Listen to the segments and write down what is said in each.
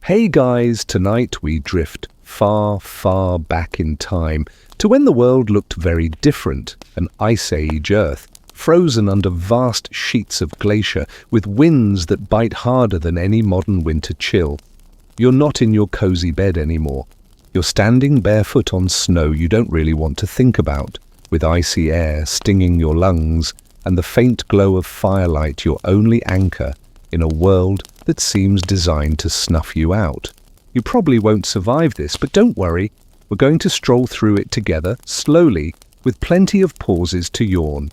Hey guys, tonight we drift far, far back in time to when the world looked very different, an ice age Earth, frozen under vast sheets of glacier with winds that bite harder than any modern winter chill. You're not in your cozy bed anymore. You're standing barefoot on snow you don't really want to think about, with icy air stinging your lungs and the faint glow of firelight your only anchor in a world that seems designed to snuff you out. You probably won't survive this, but don't worry. We're going to stroll through it together, slowly, with plenty of pauses to yawn.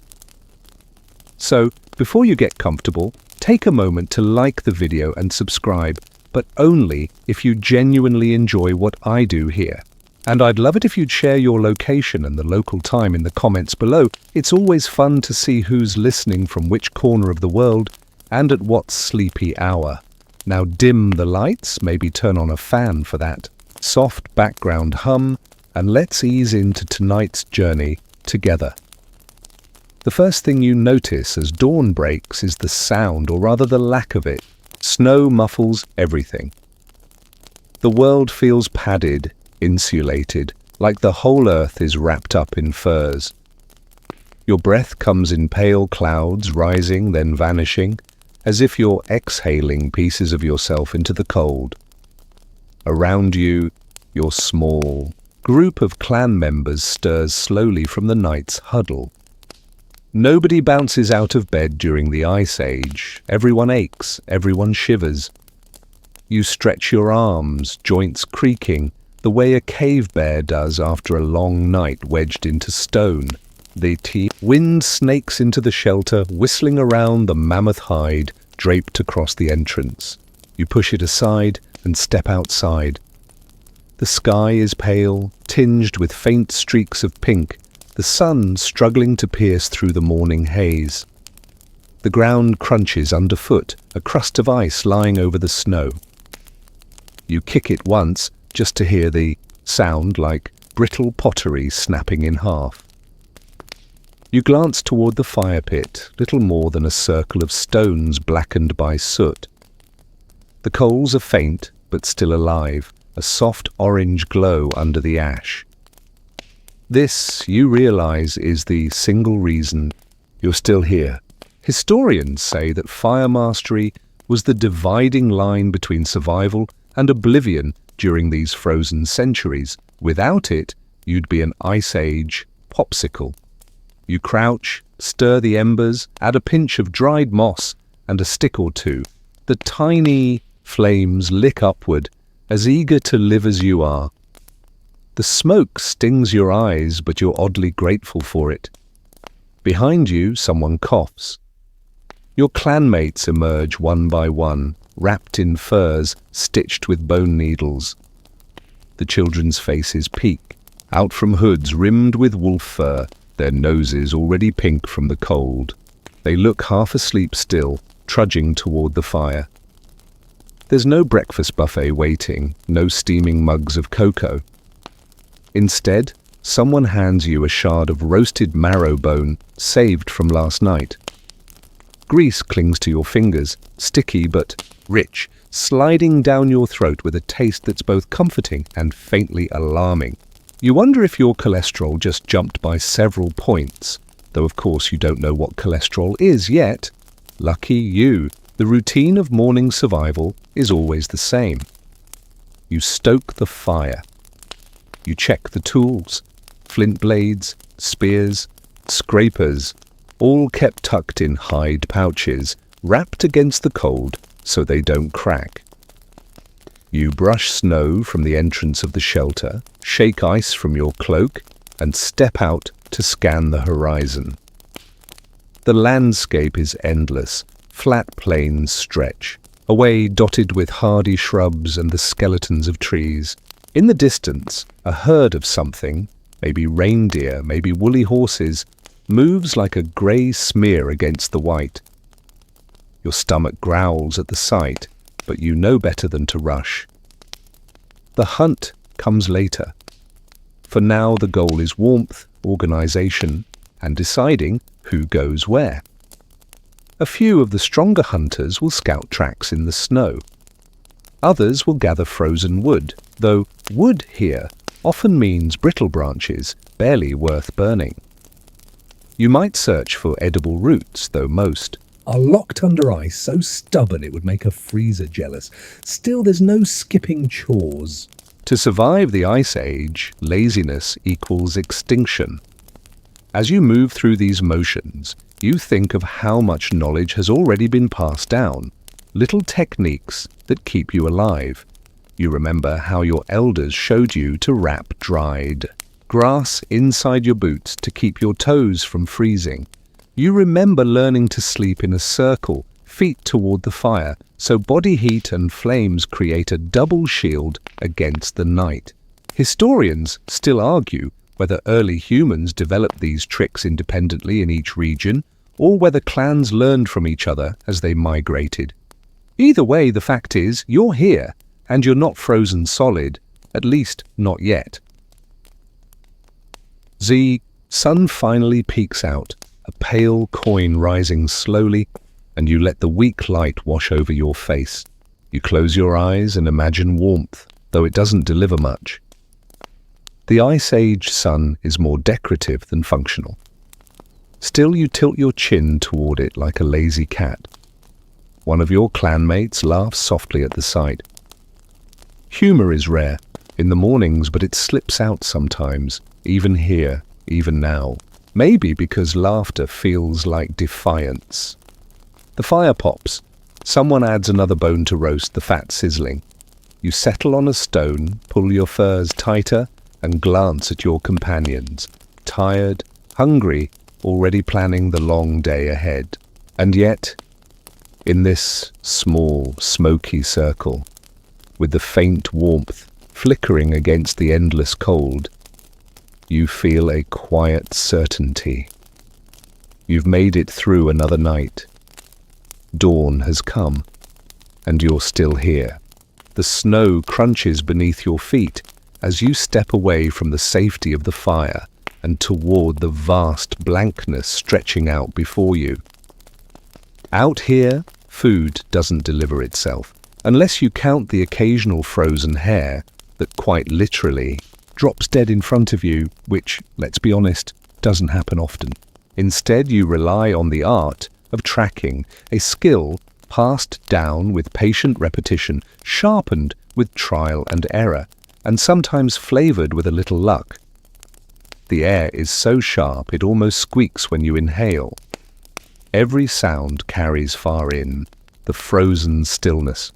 So, before you get comfortable, take a moment to like the video and subscribe, but only if you genuinely enjoy what I do here. And I'd love it if you'd share your location and the local time in the comments below. It's always fun to see who's listening from which corner of the world and at what sleepy hour. Now dim the lights, maybe turn on a fan for that soft background hum, and let's ease into tonight's journey together. The first thing you notice as dawn breaks is the sound, or rather the lack of it. Snow muffles everything. The world feels padded, insulated, like the whole earth is wrapped up in furs. Your breath comes in pale clouds, rising then vanishing, as if you're exhaling pieces of yourself into the cold. Around you, your small group of clan members stirs slowly from the night's huddle. Nobody bounces out of bed during the Ice Age. Everyone aches, everyone shivers. You stretch your arms, joints creaking, the way a cave bear does after a long night wedged into stone. The wind snakes into the shelter, whistling around the mammoth hide draped across the entrance. You push it aside and step outside. The sky is pale, tinged with faint streaks of pink, the sun struggling to pierce through the morning haze. The ground crunches underfoot, a crust of ice lying over the snow. You kick it once, just to hear the sound like brittle pottery snapping in half. You glance toward the fire pit, little more than a circle of stones blackened by soot. The coals are faint, but still alive, a soft orange glow under the ash. This, you realize, is the single reason you're still here. Historians say that fire mastery was the dividing line between survival and oblivion during these frozen centuries. Without it, you'd be an Ice Age popsicle. You crouch, stir the embers, add a pinch of dried moss and a stick or two. The tiny flames lick upward, as eager to live as you are. The smoke stings your eyes, but you're oddly grateful for it. Behind you, someone coughs. Your clanmates emerge one by one, wrapped in furs, stitched with bone needles. The children's faces peek, out from hoods rimmed with wolf fur, their noses already pink from the cold. They look half asleep still, trudging toward the fire. There's no breakfast buffet waiting, no steaming mugs of cocoa. Instead, someone hands you a shard of roasted marrow bone saved from last night. Grease clings to your fingers, sticky but rich, sliding down your throat with a taste that's both comforting and faintly alarming. You wonder if your cholesterol just jumped by several points, though of course you don't know what cholesterol is yet. Lucky you, the routine of morning survival is always the same. You stoke the fire. You check the tools, flint blades, spears, scrapers, all kept tucked in hide pouches, wrapped against the cold so they don't crack. You brush snow from the entrance of the shelter, shake ice from your cloak, and step out to scan the horizon. The landscape is endless, flat plains stretch, away dotted with hardy shrubs and the skeletons of trees. In the distance, a herd of something, maybe reindeer, maybe woolly horses, moves like a grey smear against the white. Your stomach growls at the sight, but you know better than to rush. The hunt comes later. For now, the goal is warmth, organization, and deciding who goes where. A few of the stronger hunters will scout tracks in the snow. Others will gather frozen wood, though wood here often means brittle branches, barely worth burning. You might search for edible roots, though most are locked under ice so stubborn it would make a freezer jealous. Still, there's no skipping chores. To survive the Ice Age, laziness equals extinction. As you move through these motions, you think of how much knowledge has already been passed down, little techniques that keep you alive. You remember how your elders showed you to wrap dried grass inside your boots to keep your toes from freezing. You remember learning to sleep in a circle, feet toward the fire, so body heat and flames create a double shield against the night. Historians still argue whether early humans developed these tricks independently in each region, or whether clans learned from each other as they migrated. Either way, the fact is, you're here, and you're not frozen solid, at least not yet. The sun finally peeks out, a pale coin rising slowly, and you let the weak light wash over your face. You close your eyes and imagine warmth, though it doesn't deliver much. The Ice Age sun is more decorative than functional. Still, you tilt your chin toward it like a lazy cat. One of your clanmates laughs softly at the sight. Humor is rare in the mornings, but it slips out sometimes, even here, even now. Maybe because laughter feels like defiance. The fire pops. Someone adds another bone to roast, the fat sizzling. You settle on a stone, pull your furs tighter, and glance at your companions, tired, hungry, already planning the long day ahead. And yet, in this small, smoky circle, with the faint warmth flickering against the endless cold, you feel a quiet certainty. You've made it through another night. Dawn has come, and you're still here. The snow crunches beneath your feet as you step away from the safety of the fire and toward the vast blankness stretching out before you. Out here, food doesn't deliver itself, unless you count the occasional frozen hare that quite literally drops dead in front of you, which, let's be honest, doesn't happen often. Instead, you rely on the art of tracking, a skill passed down with patient repetition, sharpened with trial and error, and sometimes flavored with a little luck. The air is so sharp it almost squeaks when you inhale. Every sound carries far in, the frozen stillness.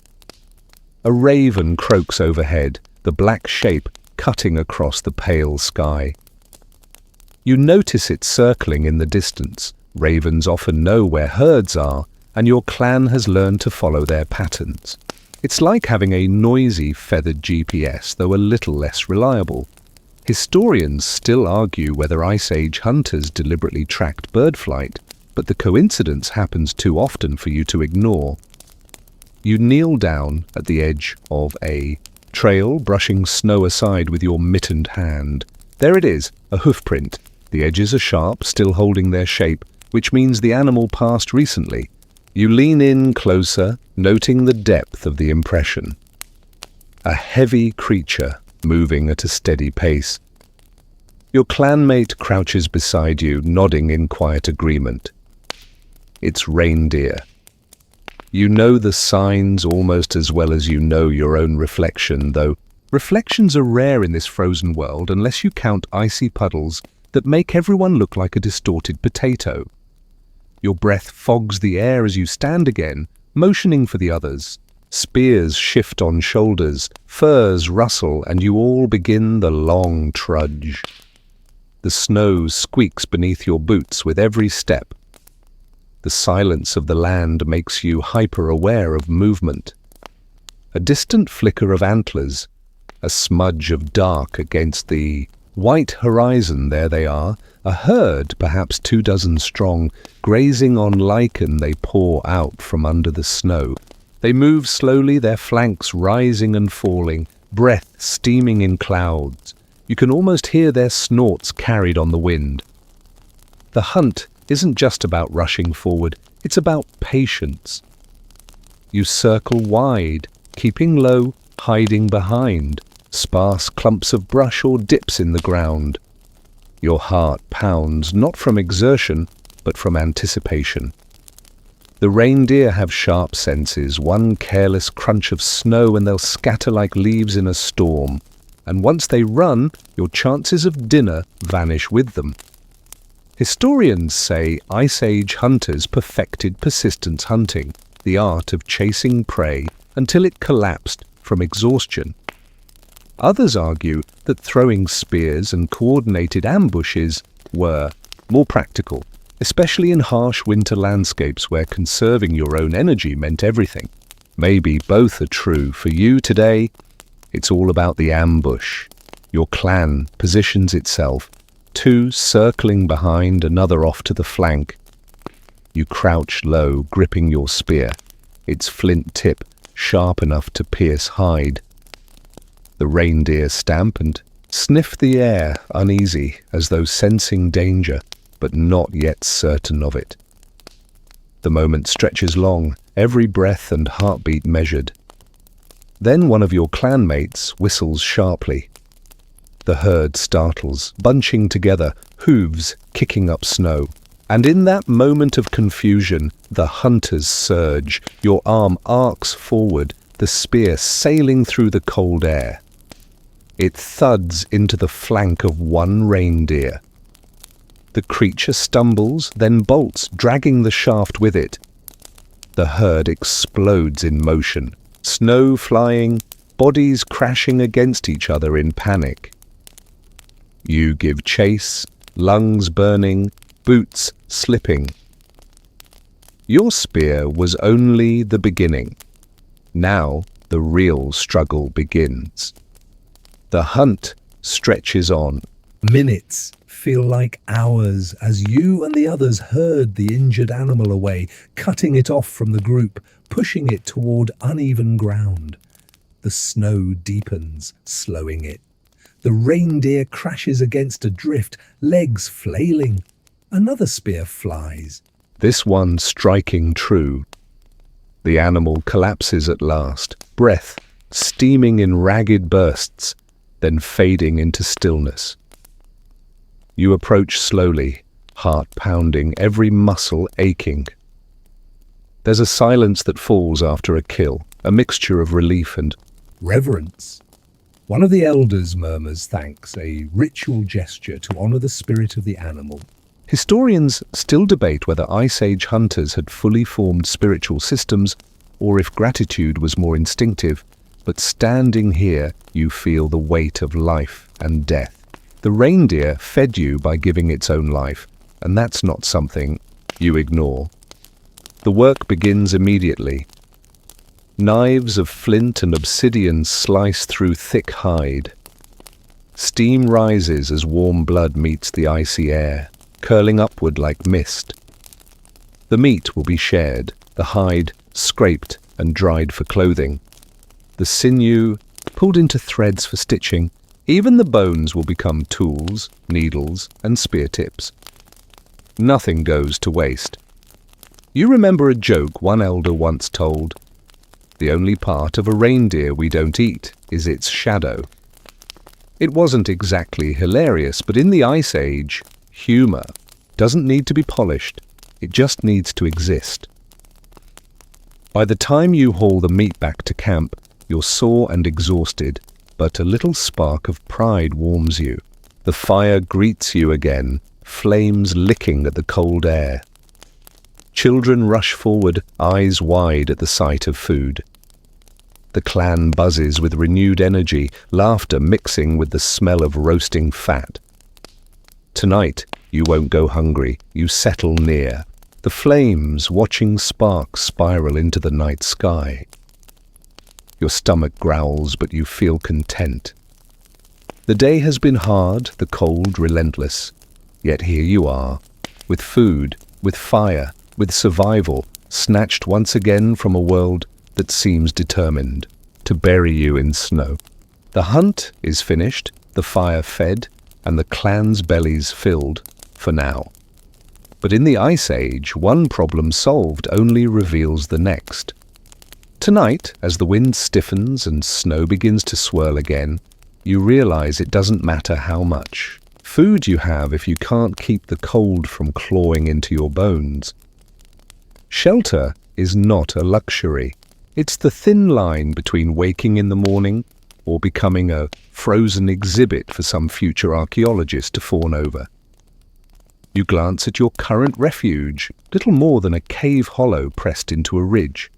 A raven croaks overhead, the black shape cutting across the pale sky. You notice it circling in the distance. Ravens often know where herds are, and your clan has learned to follow their patterns. It's like having a noisy, feathered GPS, though a little less reliable. Historians still argue whether Ice Age hunters deliberately tracked bird flight, but the coincidence happens too often for you to ignore. You kneel down at the edge of a trail, brushing snow aside with your mittened hand. There it is, a hoof print. The edges are sharp, still holding their shape, which means the animal passed recently. You lean in closer, noting the depth of the impression. A heavy creature, moving at a steady pace. Your clanmate crouches beside you, nodding in quiet agreement. It's reindeer. You know the signs almost as well as you know your own reflection, though reflections are rare in this frozen world unless you count icy puddles that make everyone look like a distorted potato. Your breath fogs the air as you stand again, motioning for the others. Spears shift on shoulders, furs rustle, and you all begin the long trudge. The snow squeaks beneath your boots with every step. The silence of the land makes you hyper-aware of movement. A distant flicker of antlers, a smudge of dark against the white horizon. There they are, a herd, perhaps 24 strong, grazing on lichen they pour out from under the snow. They move slowly, their flanks rising and falling, breath steaming in clouds. You can almost hear their snorts carried on the wind. The hunt isn't just about rushing forward, it's about patience. You circle wide, keeping low, hiding behind sparse clumps of brush or dips in the ground. Your heart pounds not from exertion, but from anticipation. The reindeer have sharp senses. One careless crunch of snow and they'll scatter like leaves in a storm. And once they run, your chances of dinner vanish with them. Historians say Ice Age hunters perfected persistence hunting, the art of chasing prey until it collapsed from exhaustion. Others argue that throwing spears and coordinated ambushes were more practical, especially in harsh winter landscapes where conserving your own energy meant everything. Maybe both are true. For you today, it's all about the ambush. Your clan positions itself, two circling behind, another off to the flank. You crouch low, gripping your spear, its flint tip sharp enough to pierce hide. The reindeer stamp and sniff the air, uneasy, as though sensing danger, but not yet certain of it. The moment stretches long, every breath and heartbeat measured. Then one of your clanmates whistles sharply. The herd startles, bunching together, hooves kicking up snow. And in that moment of confusion, the hunters surge. Your arm arcs forward, the spear sailing through the cold air. It thuds into the flank of one reindeer. The creature stumbles, then bolts, dragging the shaft with it. The herd explodes in motion, snow flying, bodies crashing against each other in panic. You give chase, lungs burning, boots slipping. Your spear was only the beginning. Now the real struggle begins. The hunt stretches on. Minutes feel like hours as you and the others herd the injured animal away, cutting it off from the group, pushing it toward uneven ground. The snow deepens, slowing it. The reindeer crashes against a drift, legs flailing. Another spear flies, this one striking true. The animal collapses at last, breath steaming in ragged bursts, then fading into stillness. You approach slowly, heart pounding, every muscle aching. There's a silence that falls after a kill, a mixture of relief and reverence. One of the elders murmurs thanks, a ritual gesture to honor the spirit of the animal. Historians still debate whether Ice Age hunters had fully formed spiritual systems or if gratitude was more instinctive, but standing here, you feel the weight of life and death. The reindeer fed you by giving its own life, and that's not something you ignore. The work begins immediately. Knives of flint and obsidian slice through thick hide. Steam rises as warm blood meets the icy air, curling upward like mist. The meat will be shared, the hide scraped and dried for clothing. The sinew pulled into threads for stitching. Even the bones will become tools, needles, and spear tips. Nothing goes to waste. You remember a joke one elder once told. The only part of a reindeer we don't eat is its shadow. It wasn't exactly hilarious, but in the Ice Age, humor doesn't need to be polished. It just needs to exist. By the time you haul the meat back to camp, you're sore and exhausted, but a little spark of pride warms you. The fire greets you again, flames licking at the cold air. Children rush forward, eyes wide at the sight of food. The clan buzzes with renewed energy, laughter mixing with the smell of roasting fat. Tonight, you won't go hungry, you settle near. The flames, watching sparks spiral into the night sky. Your stomach growls, but you feel content. The day has been hard, the cold relentless. Yet here you are, with food, with fire, with survival, snatched once again from a world that seems determined to bury you in snow. The hunt is finished, the fire fed, and the clan's bellies filled, for now. But in the Ice Age, one problem solved only reveals the next. Tonight, as the wind stiffens and snow begins to swirl again, you realize it doesn't matter how much food you have if you can't keep the cold from clawing into your bones. Shelter is not a luxury. It's the thin line between waking in the morning or becoming a frozen exhibit for some future archaeologist to fawn over. You glance at your current refuge, little more than a cave hollow pressed into a ridge.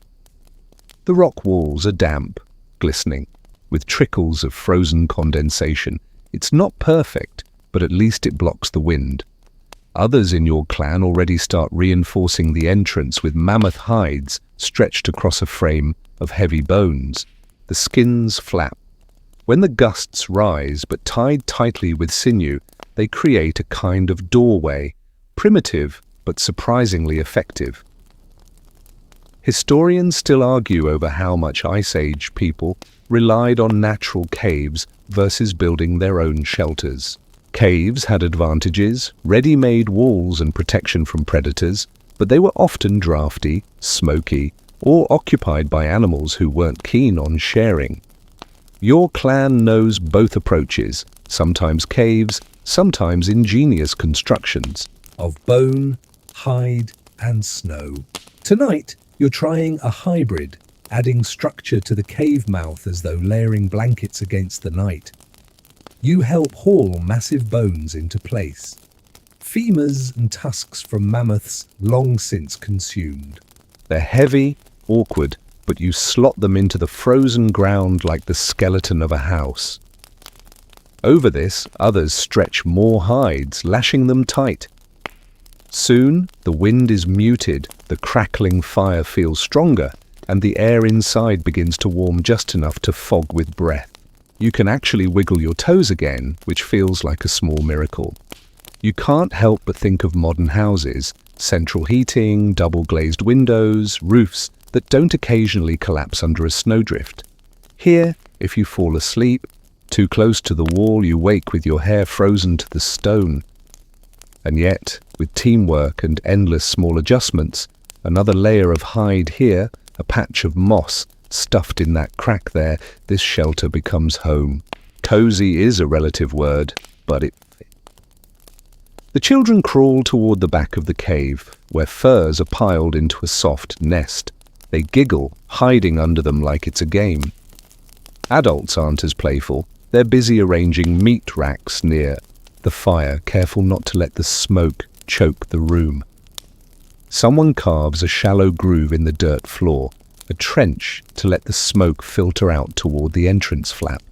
The rock walls are damp, glistening, with trickles of frozen condensation. It's not perfect, but at least it blocks the wind. Others in your clan already start reinforcing the entrance with mammoth hides stretched across a frame of heavy bones. The skins flap. When the gusts rise, but tied tightly with sinew, they create a kind of doorway, primitive but surprisingly effective. Historians still argue over how much Ice Age people relied on natural caves versus building their own shelters. Caves had advantages, ready-made walls and protection from predators, but they were often drafty, smoky, or occupied by animals who weren't keen on sharing. Your clan knows both approaches, sometimes caves, sometimes ingenious constructions of bone, hide, and snow. Tonight, you're trying a hybrid, adding structure to the cave mouth as though layering blankets against the night. You help haul massive bones into place. Femurs and tusks from mammoths long since consumed. They're heavy, awkward, but you slot them into the frozen ground like the skeleton of a house. Over this, others stretch more hides, lashing them tight. Soon, the wind is muted, the crackling fire feels stronger, and the air inside begins to warm just enough to fog with breath. You can actually wiggle your toes again, which feels like a small miracle. You can't help but think of modern houses, central heating, double-glazed windows, roofs that don't occasionally collapse under a snowdrift. Here, if you fall asleep, too close to the wall, you wake with your hair frozen to the stone. And yet, with teamwork and endless small adjustments, another layer of hide here, a patch of moss stuffed in that crack there, this shelter becomes home. Cozy is a relative word, but it fits. The children crawl toward the back of the cave, where furs are piled into a soft nest. They giggle, hiding under them like it's a game. Adults aren't as playful. They're busy arranging meat racks near the fire, careful not to let the smoke choke the room. Someone carves a shallow groove in the dirt floor, a trench to let the smoke filter out toward the entrance flap.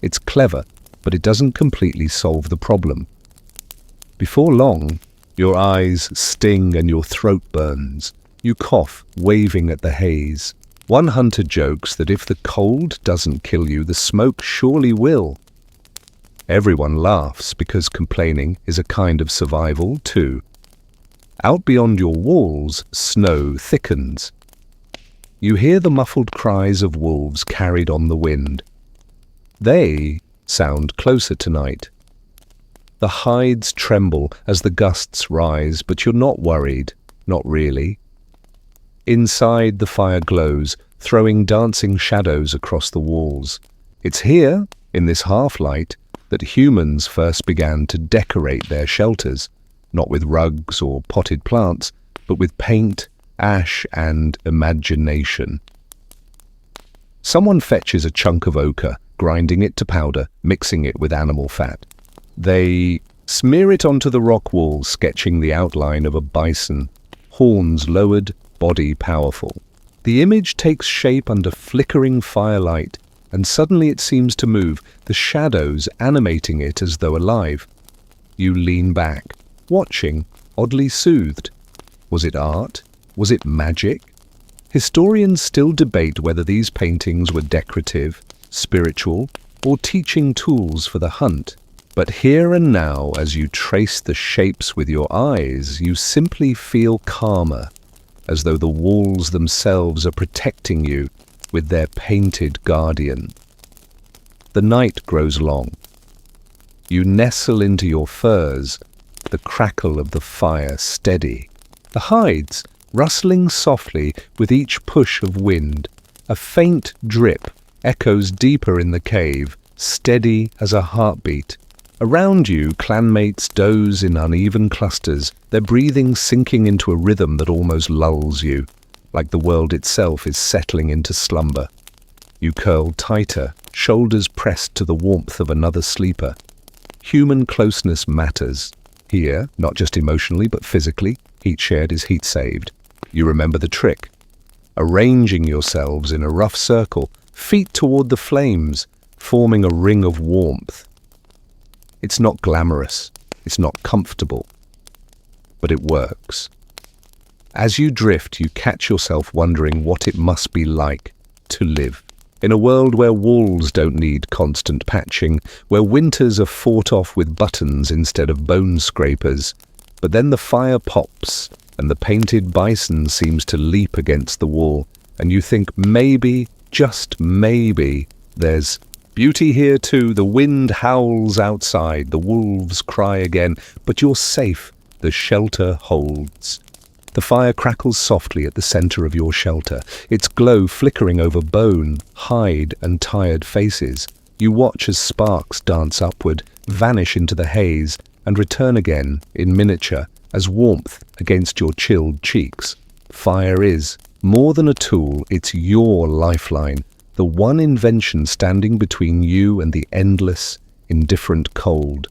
It's clever, but it doesn't completely solve the problem. Before long, your eyes sting and your throat burns. You cough, waving at the haze. One hunter jokes that if the cold doesn't kill you, the smoke surely will. Everyone laughs because complaining is a kind of survival too. Out beyond your walls, snow thickens. You hear the muffled cries of wolves carried on the wind. They sound closer tonight. The hides tremble as the gusts rise, but you're not worried, not really. Inside, the fire glows, throwing dancing shadows across the walls. It's here, in this half-light, that humans first began to decorate their shelters, not with rugs or potted plants, but with paint, ash, and imagination. Someone fetches a chunk of ochre, grinding it to powder, mixing it with animal fat. They smear it onto the rock wall, sketching the outline of a bison, horns lowered, body powerful. The image takes shape under flickering firelight, and suddenly it seems to move, the shadows animating it as though alive. You lean back, watching, oddly soothed. Was it art? Was it magic? Historians still debate whether these paintings were decorative, spiritual, or teaching tools for the hunt. But here and now, as you trace the shapes with your eyes, you simply feel calmer, as though the walls themselves are protecting you with their painted guardian. The night grows long. You nestle into your furs, the crackle of the fire steady. The hides, rustling softly with each push of wind. A faint drip echoes deeper in the cave, steady as a heartbeat. Around you, clanmates doze in uneven clusters, their breathing sinking into a rhythm that almost lulls you, like the world itself is settling into slumber. You curl tighter, shoulders pressed to the warmth of another sleeper. Human closeness matters. Here, not just emotionally but physically, heat shared is heat saved. You remember the trick. Arranging yourselves in a rough circle, feet toward the flames, forming a ring of warmth. It's not glamorous, it's not comfortable, but it works. As you drift, you catch yourself wondering what it must be like to live in a world where walls don't need constant patching, where winters are fought off with buttons instead of bone scrapers. But then the fire pops, and the painted bison seems to leap against the wall, and you think maybe, just maybe, there's beauty here too. The wind howls outside, the wolves cry again, but you're safe, the shelter holds. The fire crackles softly at the center of your shelter, its glow flickering over bone, hide, and tired faces. You watch as sparks dance upward, vanish into the haze, and return again, in miniature, as warmth against your chilled cheeks. Fire is more than a tool, it's your lifeline, the one invention standing between you and the endless, indifferent cold.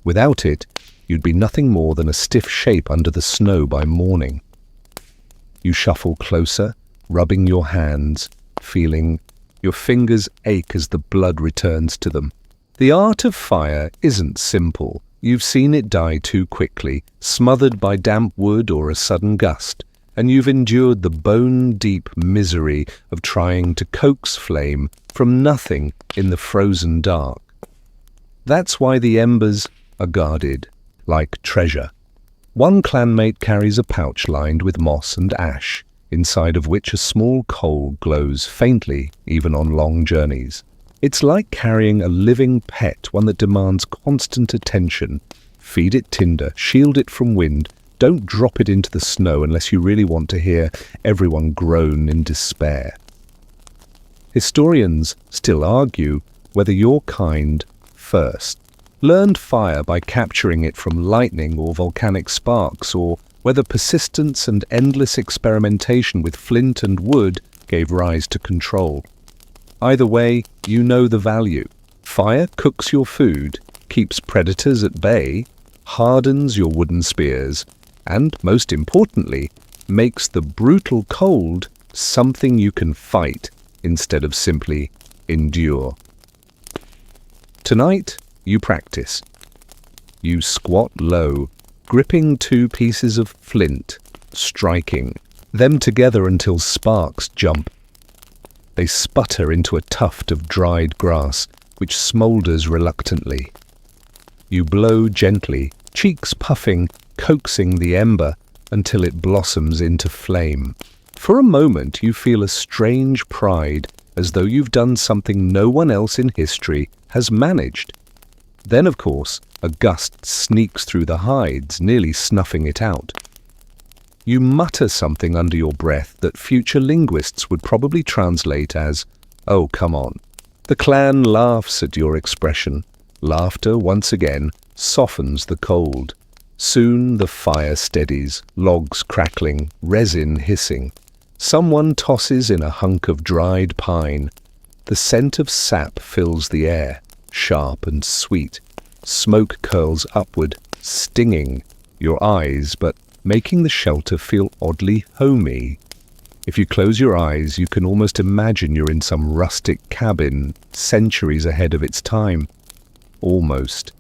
Without it, you'd be nothing more than a stiff shape under the snow by morning. You shuffle closer, rubbing your hands, feeling your fingers ache as the blood returns to them. The art of fire isn't simple. You've seen it die too quickly, smothered by damp wood or a sudden gust, and you've endured the bone-deep misery of trying to coax flame from nothing in the frozen dark. That's why the embers are guarded, like treasure. One clanmate carries a pouch lined with moss and ash, inside of which a small coal glows faintly, even on long journeys. It's like carrying a living pet, one that demands constant attention. Feed it tinder, shield it from wind, don't drop it into the snow unless you really want to hear everyone groan in despair. Historians still argue whether your kind first learned fire by capturing it from lightning or volcanic sparks, or whether persistence and endless experimentation with flint and wood gave rise to control. Either way, you know the value. Fire cooks your food, keeps predators at bay, hardens your wooden spears, and, most importantly, makes the brutal cold something you can fight instead of simply endure. Tonight, you practice. You squat low, gripping 2 pieces of flint, striking them together until sparks jump. They sputter into a tuft of dried grass, which smoulders reluctantly. You blow gently, cheeks puffing, coaxing the ember until it blossoms into flame. For a moment you feel a strange pride, as though you've done something no one else in history has managed. Then, of course, a gust sneaks through the hides, nearly snuffing it out. You mutter something under your breath that future linguists would probably translate as, "Oh, come on." The clan laughs at your expression. Laughter, once again, softens the cold. Soon the fire steadies, logs crackling, resin hissing. Someone tosses in a hunk of dried pine. The scent of sap fills the air, sharp and sweet. Smoke curls upward, stinging your eyes, but making the shelter feel oddly homey. If you close your eyes, you can almost imagine you're in some rustic cabin, centuries ahead of its time. Almost.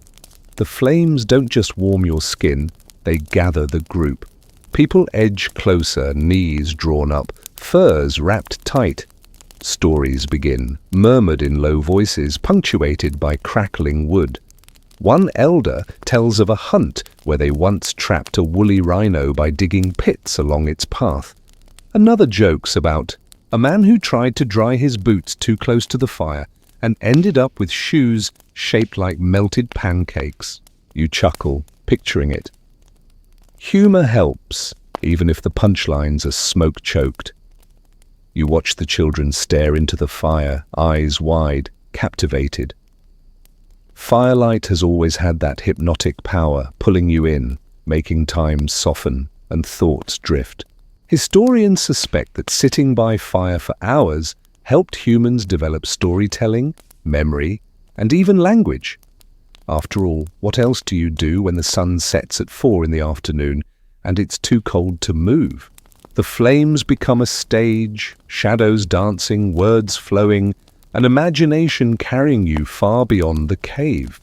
The flames don't just warm your skin, they gather the group. People edge closer, knees drawn up, furs wrapped tight. Stories begin, murmured in low voices, punctuated by crackling wood. One elder tells of a hunt where they once trapped a woolly rhino by digging pits along its path. Another jokes about a man who tried to dry his boots too close to the fire and ended up with shoes shaped like melted pancakes. You chuckle, picturing it. Humor helps. even if the punchlines are smoke-choked. You watch the children stare into the fire, eyes wide, captivated. Firelight has always had that hypnotic power, pulling you in, making time soften and thoughts drift. Historians suspect that sitting by fire for hours helped humans develop storytelling, memory, and even language. After all, what else do you do when the sun sets at 4 in the afternoon and it's too cold to move? The flames become a stage, shadows dancing, words flowing, an imagination carrying you far beyond the cave.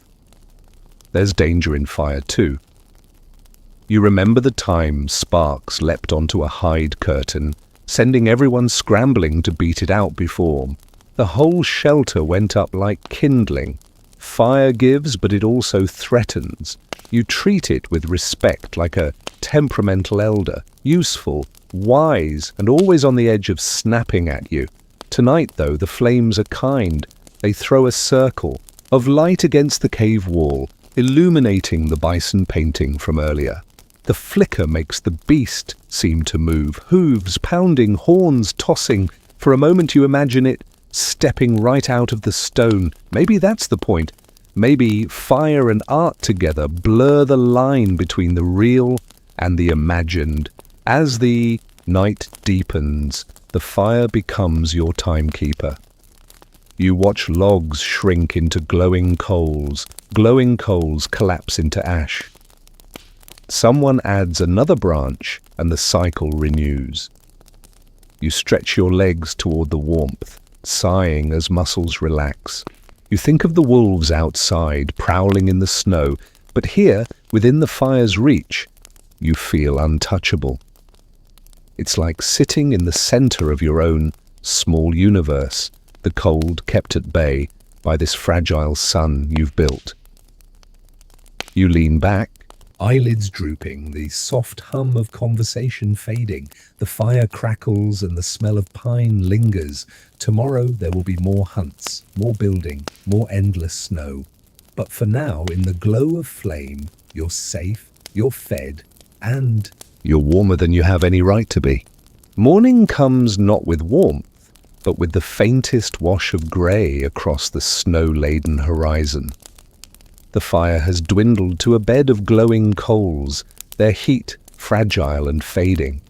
There's danger in fire too. You remember the time sparks leapt onto a hide curtain, sending everyone scrambling to beat it out before. The whole shelter went up like kindling. Fire gives, but it also threatens. You treat it with respect, like a temperamental elder, useful, wise, and always on the edge of snapping at you. Tonight, though, the flames are kind. They throw a circle of light against the cave wall, illuminating the bison painting from earlier. The flicker makes the beast seem to move, hooves pounding, horns tossing. For a moment you imagine it stepping right out of the stone. Maybe that's the point. Maybe fire and art together blur the line between the real and the imagined. As the night deepens, the fire becomes your timekeeper. You watch logs shrink into glowing coals collapse into ash. Someone adds another branch and the cycle renews. You stretch your legs toward the warmth, sighing as muscles relax. You think of the wolves outside, prowling in the snow, but here, within the fire's reach, you feel untouchable. It's like sitting in the center of your own small universe, the cold kept at bay by this fragile sun you've built. You lean back, eyelids drooping, the soft hum of conversation fading. The fire crackles and the smell of pine lingers. Tomorrow there will be more hunts, more building, more endless snow. But for now, in the glow of flame, you're safe, you're fed, and you're warmer than you have any right to be. Morning comes not with warmth, but with the faintest wash of grey across the snow-laden horizon. The fire has dwindled to a bed of glowing coals, their heat fragile and fading.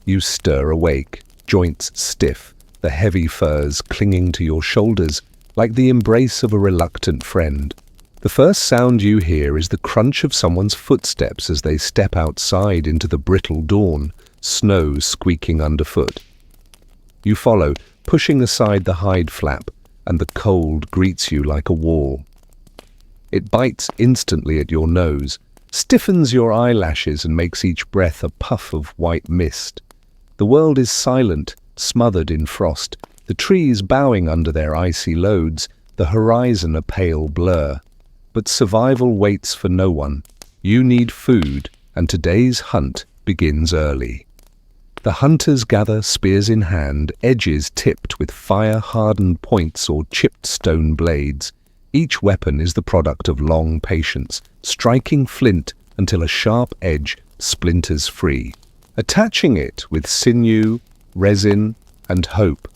You stir awake, joints stiff, the heavy furs clinging to your shoulders like the embrace of a reluctant friend. The first sound you hear is the crunch of someone's footsteps as they step outside into the brittle dawn, snow squeaking underfoot. You follow, pushing aside the hide flap, and the cold greets you like a wall. It bites instantly at your nose, stiffens your eyelashes and makes each breath a puff of white mist. The world is silent, smothered in frost, the trees bowing under their icy loads, the horizon a pale blur. But survival waits for no one. You need food, and today's hunt begins early. The hunters gather spears in hand, edges tipped with fire-hardened points or chipped stone blades. Each weapon is the product of long patience, striking flint until a sharp edge splinters free, attaching it with sinew, resin, and hope.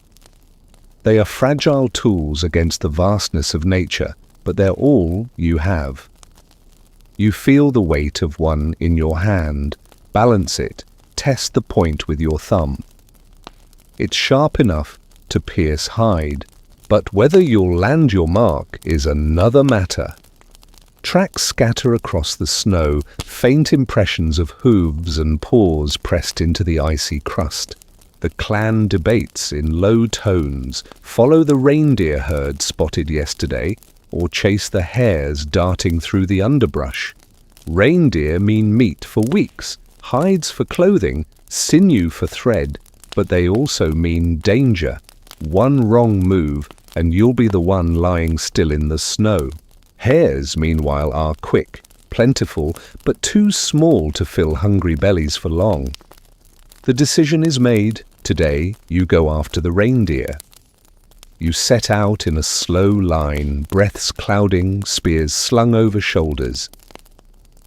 They are fragile tools against the vastness of nature, but they're all you have. You feel the weight of one in your hand, balance it, test the point with your thumb. It's sharp enough to pierce hide, but whether you'll land your mark is another matter. Tracks scatter across the snow, faint impressions of hooves and paws pressed into the icy crust. The clan debates in low tones, follow the reindeer herd spotted yesterday, or chase the hares darting through the underbrush. Reindeer mean meat for weeks, hides for clothing, sinew for thread, but they also mean danger. One wrong move, and you'll be the one lying still in the snow. Hares, meanwhile, are quick, plentiful, but too small to fill hungry bellies for long. The decision is made. Today, you go after the reindeer. You set out in a slow line, breaths clouding, spears slung over shoulders.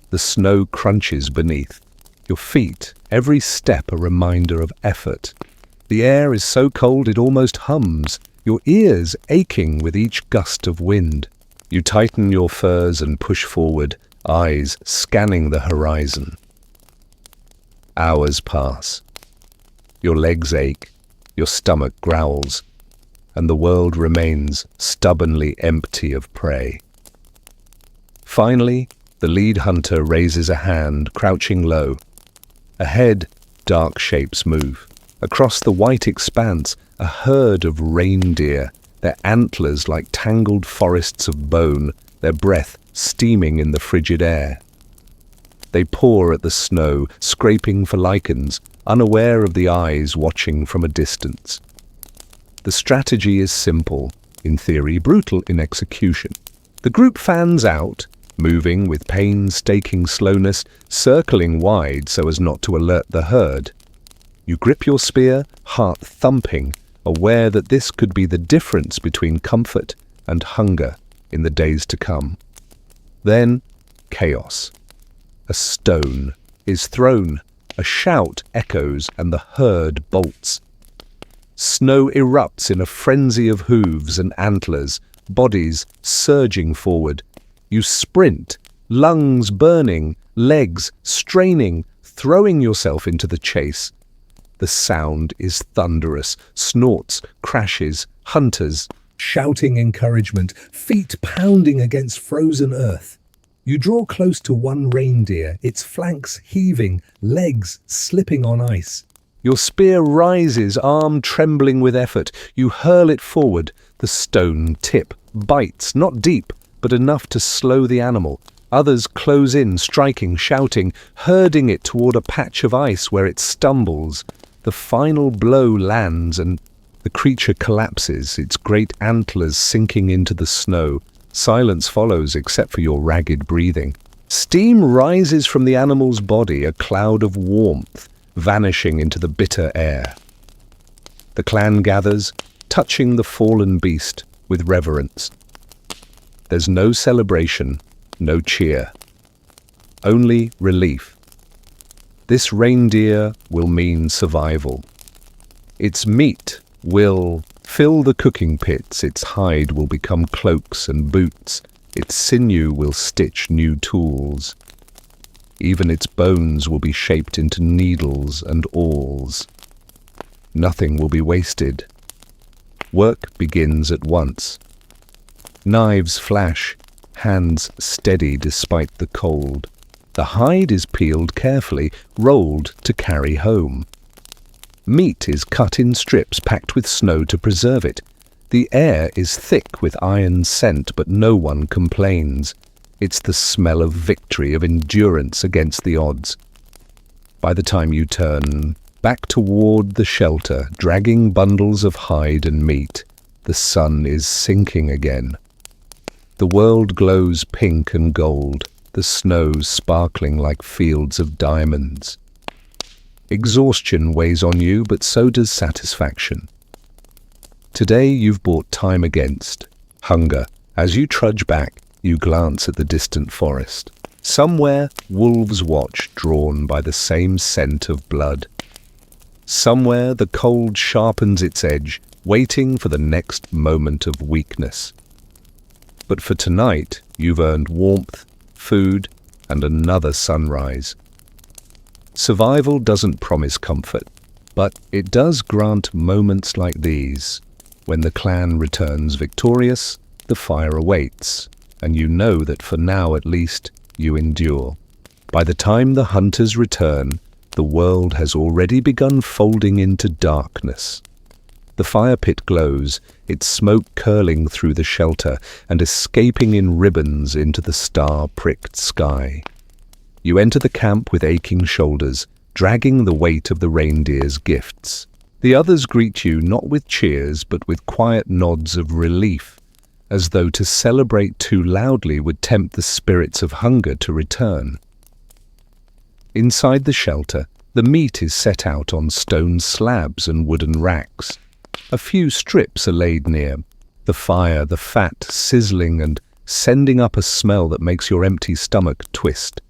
The snow crunches beneath. Your feet, every step a reminder of effort. The air is so cold it almost hums, your ears aching with each gust of wind. You tighten your furs and push forward, eyes scanning the horizon. Hours pass. Your legs ache, your stomach growls, and the world remains stubbornly empty of prey. Finally, the lead hunter raises a hand, crouching low. Ahead, dark shapes move. Across the white expanse, a herd of reindeer, their antlers like tangled forests of bone, their breath steaming in the frigid air. They paw at the snow, scraping for lichens, unaware of the eyes watching from a distance. The strategy is simple, in theory brutal in execution. The group fans out, moving with painstaking slowness, circling wide so as not to alert the herd. You grip your spear, heart thumping, aware that this could be the difference between comfort and hunger in the days to come. Then, chaos. A stone is thrown, a shout echoes, and the herd bolts. Snow erupts in a frenzy of hooves and antlers, bodies surging forward. You sprint, lungs burning, legs straining, throwing yourself into the chase. The sound is thunderous, snorts, crashes, hunters shouting encouragement, feet pounding against frozen earth. You draw close to one reindeer, its flanks heaving, legs slipping on ice. Your spear rises, arm trembling with effort. You hurl it forward. The stone tip bites, not deep, but enough to slow the animal. Others close in, striking, shouting, herding it toward a patch of ice where it stumbles. The final blow lands and the creature collapses, its great antlers sinking into the snow. Silence follows except for your ragged breathing. Steam rises from the animal's body, a cloud of warmth, vanishing into the bitter air. The clan gathers, touching the fallen beast with reverence. There's no celebration, no cheer. Only relief. This reindeer will mean survival. Its meat will fill the cooking pits, its hide will become cloaks and boots, its sinew will stitch new tools. Even its bones will be shaped into needles and awls. Nothing will be wasted. Work begins at once. Knives flash, hands steady despite the cold. The hide is peeled carefully, rolled to carry home. Meat is cut in strips packed with snow to preserve it. The air is thick with iron scent, but no one complains. It's the smell of victory, of endurance against the odds. By the time you turn back toward the shelter, dragging bundles of hide and meat, the sun is sinking again. The world glows pink and gold, the snow sparkling like fields of diamonds. Exhaustion weighs on you, but so does satisfaction. Today you've bought time against hunger. As you trudge back, you glance at the distant forest. Somewhere, wolves watch, drawn by the same scent of blood. Somewhere, the cold sharpens its edge, waiting for the next moment of weakness. But for tonight, you've earned warmth, food, and another sunrise. Survival doesn't promise comfort, but it does grant moments like these. When the clan returns victorious, the fire awaits, and you know that for now at least, you endure. By the time the hunters return, the world has already begun folding into darkness. The fire pit glows, its smoke curling through the shelter and escaping in ribbons into the star-pricked sky. You enter the camp with aching shoulders, dragging the weight of the reindeer's gifts. The others greet you not with cheers but with quiet nods of relief, as though to celebrate too loudly would tempt the spirits of hunger to return. Inside the shelter, the meat is set out on stone slabs and wooden racks. A few strips are laid near, the fire, the fat, sizzling and sending up a smell that makes your empty stomach twist.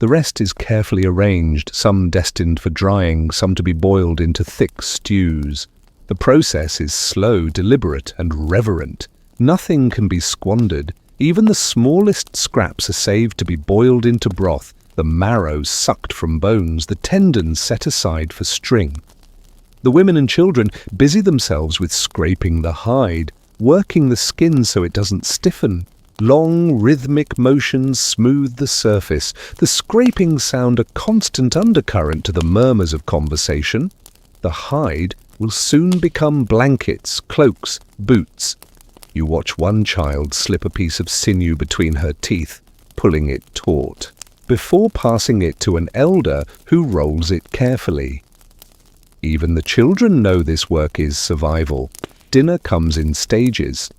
The rest is carefully arranged, some destined for drying, some to be boiled into thick stews. The process is slow, deliberate, and reverent. Nothing can be squandered. Even the smallest scraps are saved to be boiled into broth, the marrow sucked from bones, the tendons set aside for string. The women and children busy themselves with scraping the hide, working the skin so it doesn't stiffen. Long, rhythmic motions smooth the surface. The scraping sound a constant undercurrent to the murmurs of conversation. The hide will soon become blankets, cloaks, boots. You watch one child slip a piece of sinew between her teeth, pulling it taut, before passing it to an elder who rolls it carefully. Even the children know this work is survival. Dinner comes in stages.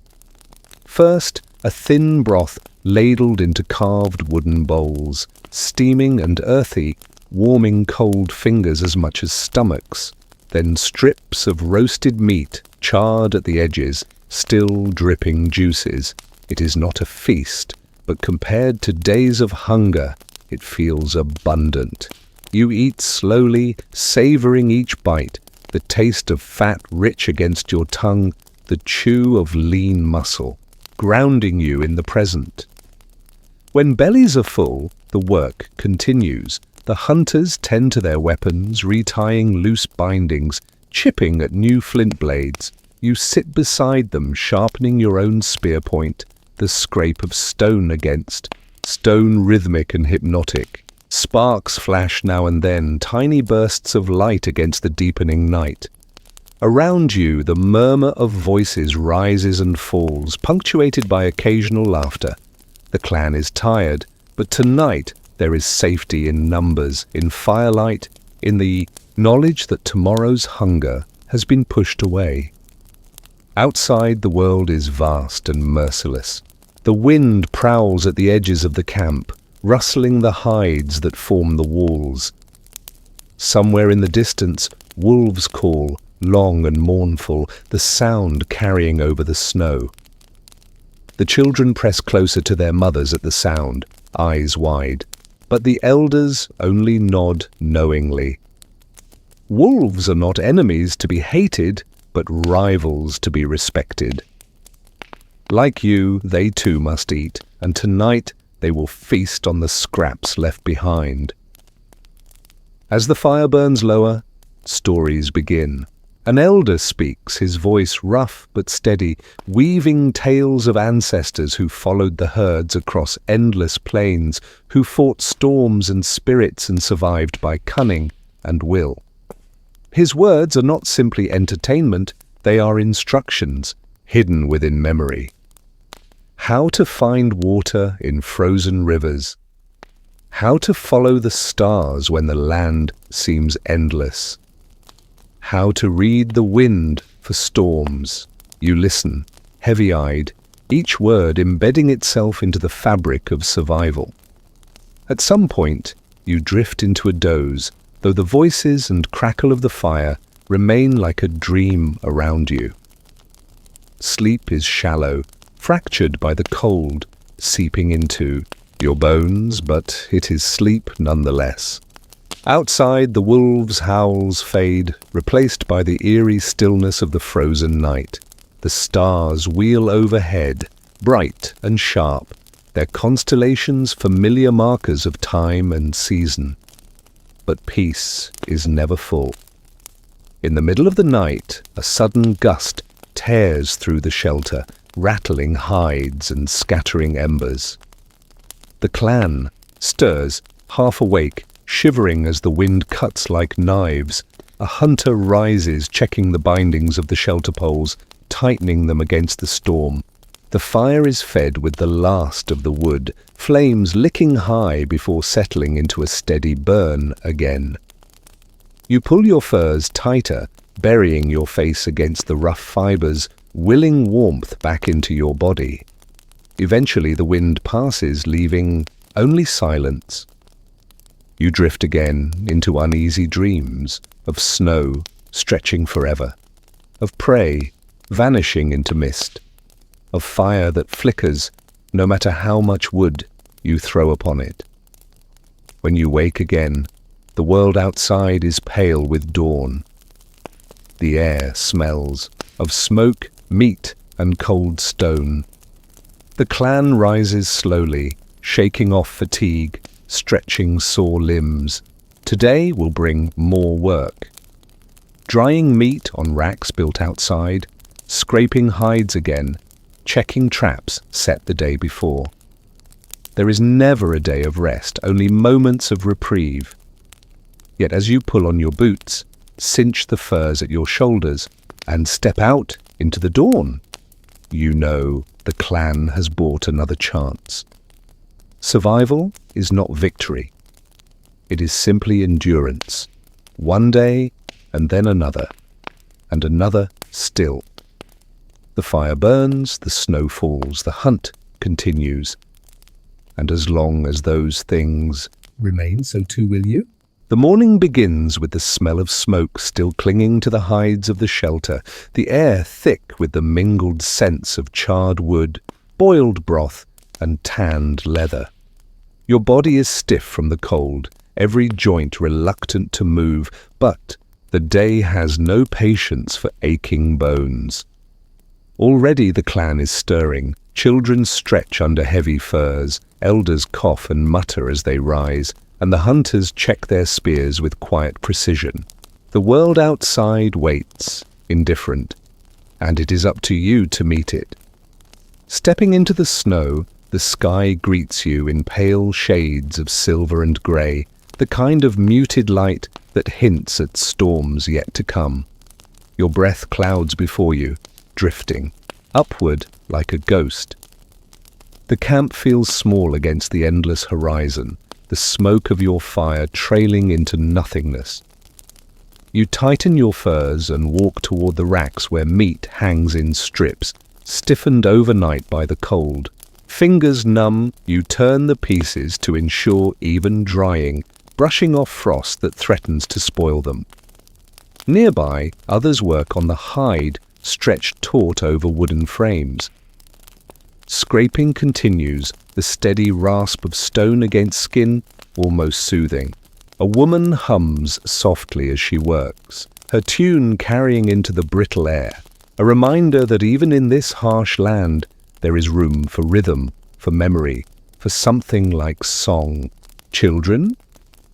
First, a thin broth ladled into carved wooden bowls, steaming and earthy, warming cold fingers as much as stomachs. Then strips of roasted meat, charred at the edges, still dripping juices. It is not a feast, but compared to days of hunger, it feels abundant. You eat slowly, savoring each bite, the taste of fat rich against your tongue, the chew of lean muscle, grounding you in the present. When bellies are full, the work continues. The hunters tend to their weapons, retying loose bindings, chipping at new flint blades. You sit beside them, sharpening your own spear point, the scrape of stone against, stone rhythmic and hypnotic. Sparks flash now and then, tiny bursts of light against the deepening night. Around you, the murmur of voices rises and falls, punctuated by occasional laughter. The clan is tired, but tonight there is safety in numbers, in firelight, in the knowledge that tomorrow's hunger has been pushed away. Outside, the world is vast and merciless. The wind prowls at the edges of the camp, rustling the hides that form the walls. Somewhere in the distance, wolves call, long and mournful, the sound carrying over the snow. The children press closer to their mothers at the sound, eyes wide, but the elders only nod knowingly. Wolves are not enemies to be hated, but rivals to be respected. Like you, they too must eat, and tonight they will feast on the scraps left behind. As the fire burns lower, stories begin. An elder speaks, his voice rough but steady, weaving tales of ancestors who followed the herds across endless plains, who fought storms and spirits and survived by cunning and will. His words are not simply entertainment, they are instructions, hidden within memory. How to find water in frozen rivers. How to follow the stars when the land seems endless. How to read the wind for storms. You listen, heavy-eyed, each word embedding itself into the fabric of survival. At some point, you drift into a doze, though the voices and crackle of the fire remain like a dream around you. Sleep is shallow, fractured by the cold, seeping into your bones, but it is sleep nonetheless. Outside, the wolves' howls fade, replaced by the eerie stillness of the frozen night. The stars wheel overhead, bright and sharp, their constellations familiar markers of time and season. But peace is never full. In the middle of the night, a sudden gust tears through the shelter, rattling hides and scattering embers. The clan stirs, half awake, shivering as the wind cuts like knives. A hunter rises, checking the bindings of the shelter poles, tightening them against the storm. The fire is fed with the last of the wood, flames licking high before settling into a steady burn again. You pull your furs tighter, burying your face against the rough fibers, willing warmth back into your body. Eventually the wind passes, leaving only silence. You drift again into uneasy dreams of snow stretching forever, of prey vanishing into mist, of fire that flickers no matter how much wood you throw upon it. When you wake again, the world outside is pale with dawn. The air smells of smoke, meat, and cold stone. The clan rises slowly, shaking off fatigue, stretching sore limbs. Today will bring more work. Drying meat on racks built outside, scraping hides again, checking traps set the day before. There is never a day of rest, only moments of reprieve. Yet as you pull on your boots, cinch the furs at your shoulders, and step out into the dawn, you know the clan has bought another chance. Survival is not victory. It is simply endurance. One day, and then another, and another still. The fire burns, the snow falls, the hunt continues. And as long as those things remain, so too will you. The morning begins with the smell of smoke still clinging to the hides of the shelter, the air thick with the mingled scents of charred wood, boiled broth, and tanned leather. Your body is stiff from the cold, every joint reluctant to move, but the day has no patience for aching bones. Already the clan is stirring. Children stretch under heavy furs, elders cough and mutter as they rise, and the hunters check their spears with quiet precision. The world outside waits, indifferent, and it is up to you to meet it. Stepping into the snow, the sky greets you in pale shades of silver and grey, the kind of muted light that hints at storms yet to come. Your breath clouds before you, drifting, upward like a ghost. The camp feels small against the endless horizon, the smoke of your fire trailing into nothingness. You tighten your furs and walk toward the racks where meat hangs in strips, stiffened overnight by the cold. Fingers numb, you turn the pieces to ensure even drying, brushing off frost that threatens to spoil them. Nearby, others work on the hide, stretched taut over wooden frames. Scraping continues, the steady rasp of stone against skin almost soothing. A woman hums softly as she works, her tune carrying into the brittle air, a reminder that even in this harsh land there is room for rhythm, for memory, for something like song. Children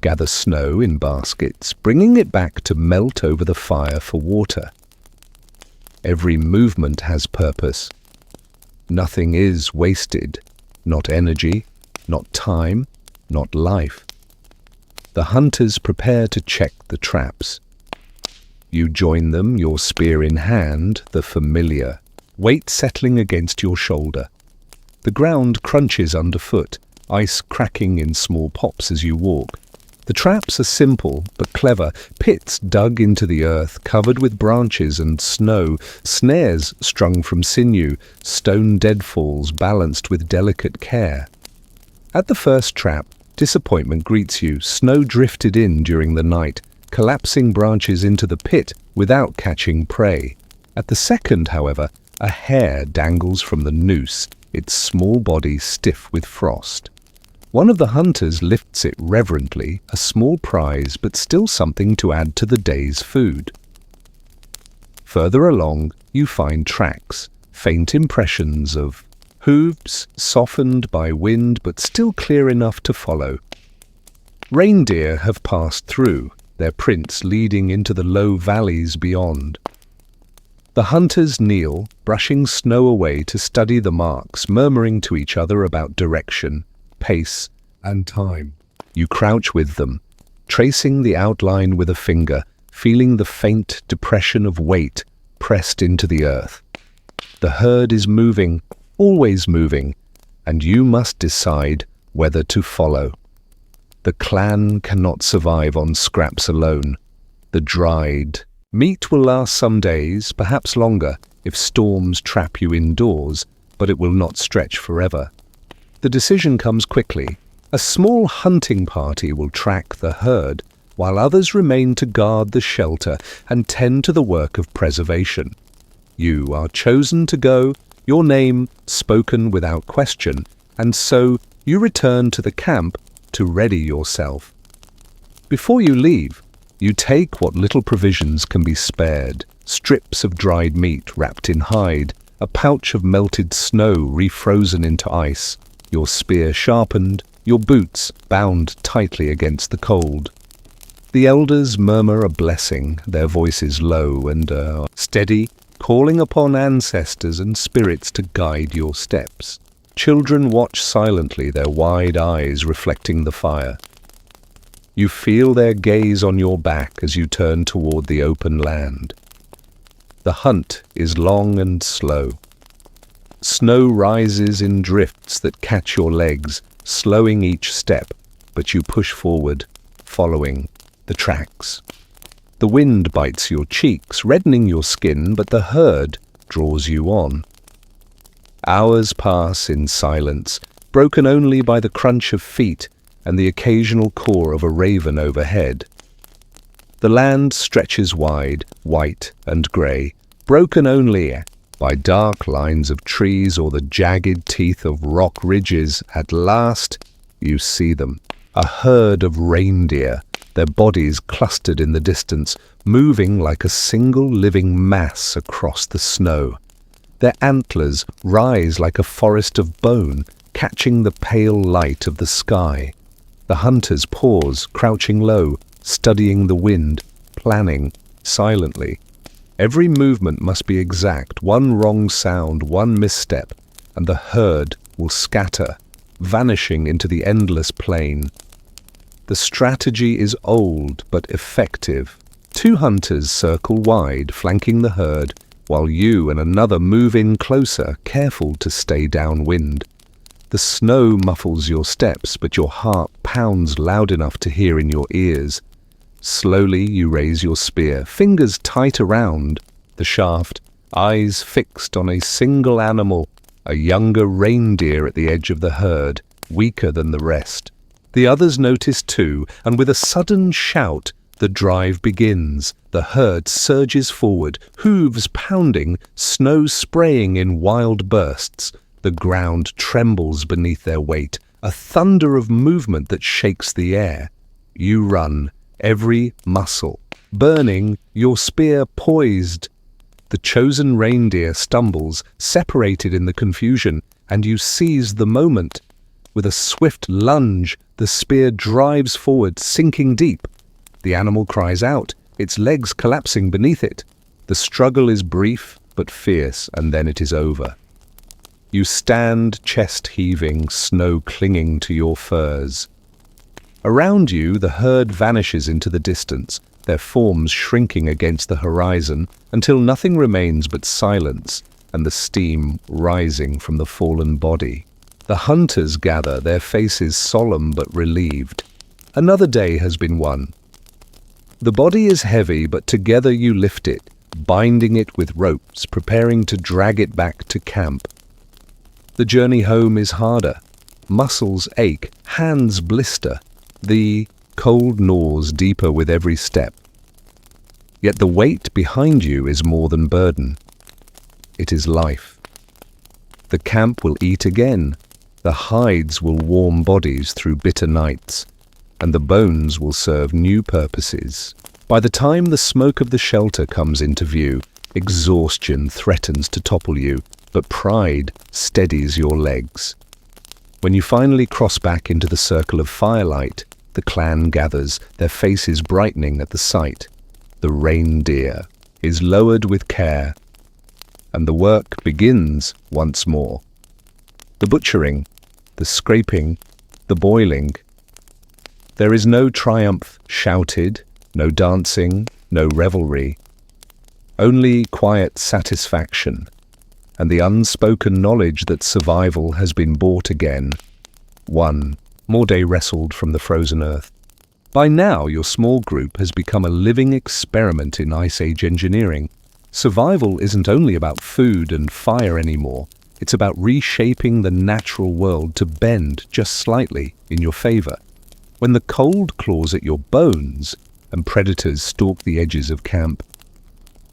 gather snow in baskets, bringing it back to melt over the fire for water. Every movement has purpose. Nothing is wasted, not energy, not time, not life. The hunters prepare to check the traps. You join them, your spear in hand, the familiar, weight settling against your shoulder. The ground crunches underfoot, ice cracking in small pops as you walk. The traps are simple but clever, pits dug into the earth, covered with branches and snow, snares strung from sinew, stone deadfalls balanced with delicate care. At the first trap, disappointment greets you, snow drifted in during the night, collapsing branches into the pit without catching prey. At the second, however, a hare dangles from the noose, its small body stiff with frost. One of the hunters lifts it reverently, a small prize but still something to add to the day's food. Further along, you find tracks, faint impressions of hooves softened by wind but still clear enough to follow. Reindeer have passed through, their prints leading into the low valleys beyond. The hunters kneel, brushing snow away to study the marks, murmuring to each other about direction, pace, and time. You crouch with them, tracing the outline with a finger, feeling the faint depression of weight pressed into the earth. The herd is moving, always moving, and you must decide whether to follow. The clan cannot survive on scraps alone. The dried meat will last some days, perhaps longer, if storms trap you indoors, but it will not stretch forever. The decision comes quickly. A small hunting party will track the herd, while others remain to guard the shelter and tend to the work of preservation. You are chosen to go, your name spoken without question, and so you return to the camp to ready yourself. Before you leave, you take what little provisions can be spared: strips of dried meat wrapped in hide, a pouch of melted snow refrozen into ice, your spear sharpened, your boots bound tightly against the cold. The elders murmur a blessing, their voices low and steady, calling upon ancestors and spirits to guide your steps. Children watch silently, their wide eyes reflecting the fire. You feel their gaze on your back as you turn toward the open land. The hunt is long and slow. Snow rises in drifts that catch your legs, slowing each step, but you push forward, following the tracks. The wind bites your cheeks, reddening your skin, but the herd draws you on. Hours pass in silence, broken only by the crunch of feet and the occasional caw of a raven overhead. The land stretches wide, white and grey, broken only by dark lines of trees or the jagged teeth of rock ridges. At last, you see them, a herd of reindeer, their bodies clustered in the distance, moving like a single living mass across the snow. Their antlers rise like a forest of bone, catching the pale light of the sky. The hunters pause, crouching low, studying the wind, planning silently. Every movement must be exact. One wrong sound, one misstep, and the herd will scatter, vanishing into the endless plain. The strategy is old but effective. Two hunters circle wide, flanking the herd, while you and another move in closer, careful to stay downwind. The snow muffles your steps, but your heart pounds loud enough to hear in your ears. Slowly you raise your spear, fingers tight around the shaft, eyes fixed on a single animal, a younger reindeer at the edge of the herd, weaker than the rest. The others notice too, and with a sudden shout, the drive begins. The herd surges forward, hooves pounding, snow spraying in wild bursts. The ground trembles beneath their weight, a thunder of movement that shakes the air. You run, every muscle burning, your spear poised. The chosen reindeer stumbles, separated in the confusion, and you seize the moment. With a swift lunge, the spear drives forward, sinking deep. The animal cries out, its legs collapsing beneath it. The struggle is brief but fierce, and then it is over. You stand, chest heaving, snow clinging to your furs. Around you, the herd vanishes into the distance, their forms shrinking against the horizon until nothing remains but silence and the steam rising from the fallen body. The hunters gather, their faces solemn but relieved. Another day has been won. The body is heavy, but together you lift it, binding it with ropes, preparing to drag it back to camp. The journey home is harder. Muscles ache, hands blister. The cold gnaws deeper with every step. Yet the weight behind you is more than burden. It is life. The camp will eat again. The hides will warm bodies through bitter nights, and the bones will serve new purposes. By the time the smoke of the shelter comes into view, exhaustion threatens to topple you, but pride steadies your legs. When you finally cross back into the circle of firelight, the clan gathers, their faces brightening at the sight. The reindeer is lowered with care, and the work begins once more. The butchering, the scraping, the boiling. There is no triumph shouted, no dancing, no revelry. Only quiet satisfaction, and the unspoken knowledge that survival has been bought again. One more day wrestled from the frozen earth. By now, your small group has become a living experiment in Ice Age engineering. Survival isn't only about food and fire anymore. It's about reshaping the natural world to bend just slightly in your favor. When the cold claws at your bones and predators stalk the edges of camp,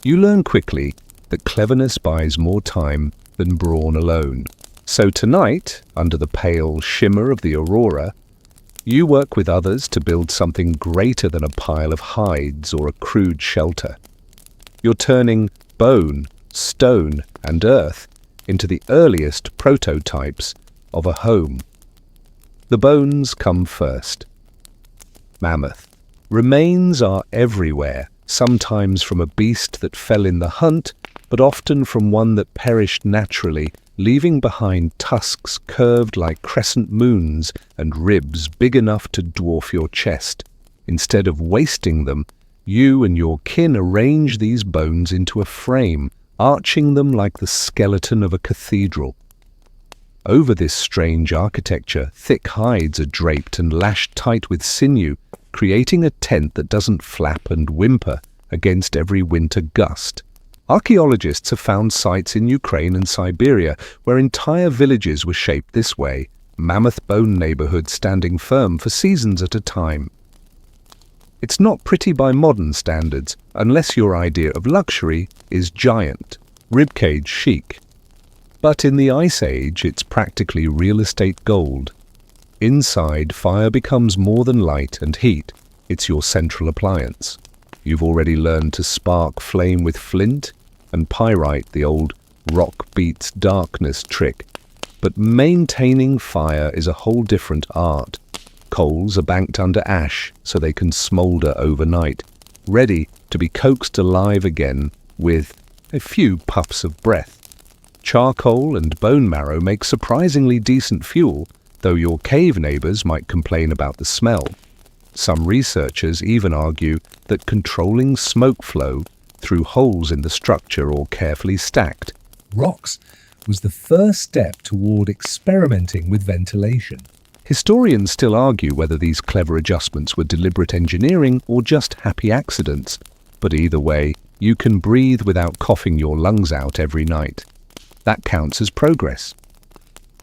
you learn quickly that cleverness buys more time than brawn alone. So tonight, under the pale shimmer of the aurora, You work with others to build something greater than a pile of hides or a crude shelter. You're turning bone, stone, and earth into the earliest prototypes of a home. The bones come first. Mammoth. Remains are everywhere, sometimes from a beast that fell in the hunt, but often from one that perished naturally, leaving behind tusks curved like crescent moons and ribs big enough to dwarf your chest. Instead of wasting them, you and your kin arrange these bones into a frame, arching them like the skeleton of a cathedral. Over this strange architecture, thick hides are draped and lashed tight with sinew, creating a tent that doesn't flap and whimper against every winter gust. Archaeologists have found sites in Ukraine and Siberia where entire villages were shaped this way, mammoth bone neighborhoods standing firm for seasons at a time. It's not pretty by modern standards, unless your idea of luxury is giant, ribcage chic. But in the Ice Age, it's practically real estate gold. Inside, fire becomes more than light and heat. It's your central appliance. You've already learned to spark flame with flint and pyrite, the old rock beats darkness trick. But maintaining fire is a whole different art. Coals are banked under ash so they can smolder overnight, ready to be coaxed alive again with a few puffs of breath. Charcoal and bone marrow make surprisingly decent fuel, though your cave neighbors might complain about the smell. Some researchers even argue that controlling smoke flow through holes in the structure or carefully stacked rocks was the first step toward experimenting with ventilation. Historians still argue whether these clever adjustments were deliberate engineering or just happy accidents, but either way, you can breathe without coughing your lungs out every night. That counts as progress.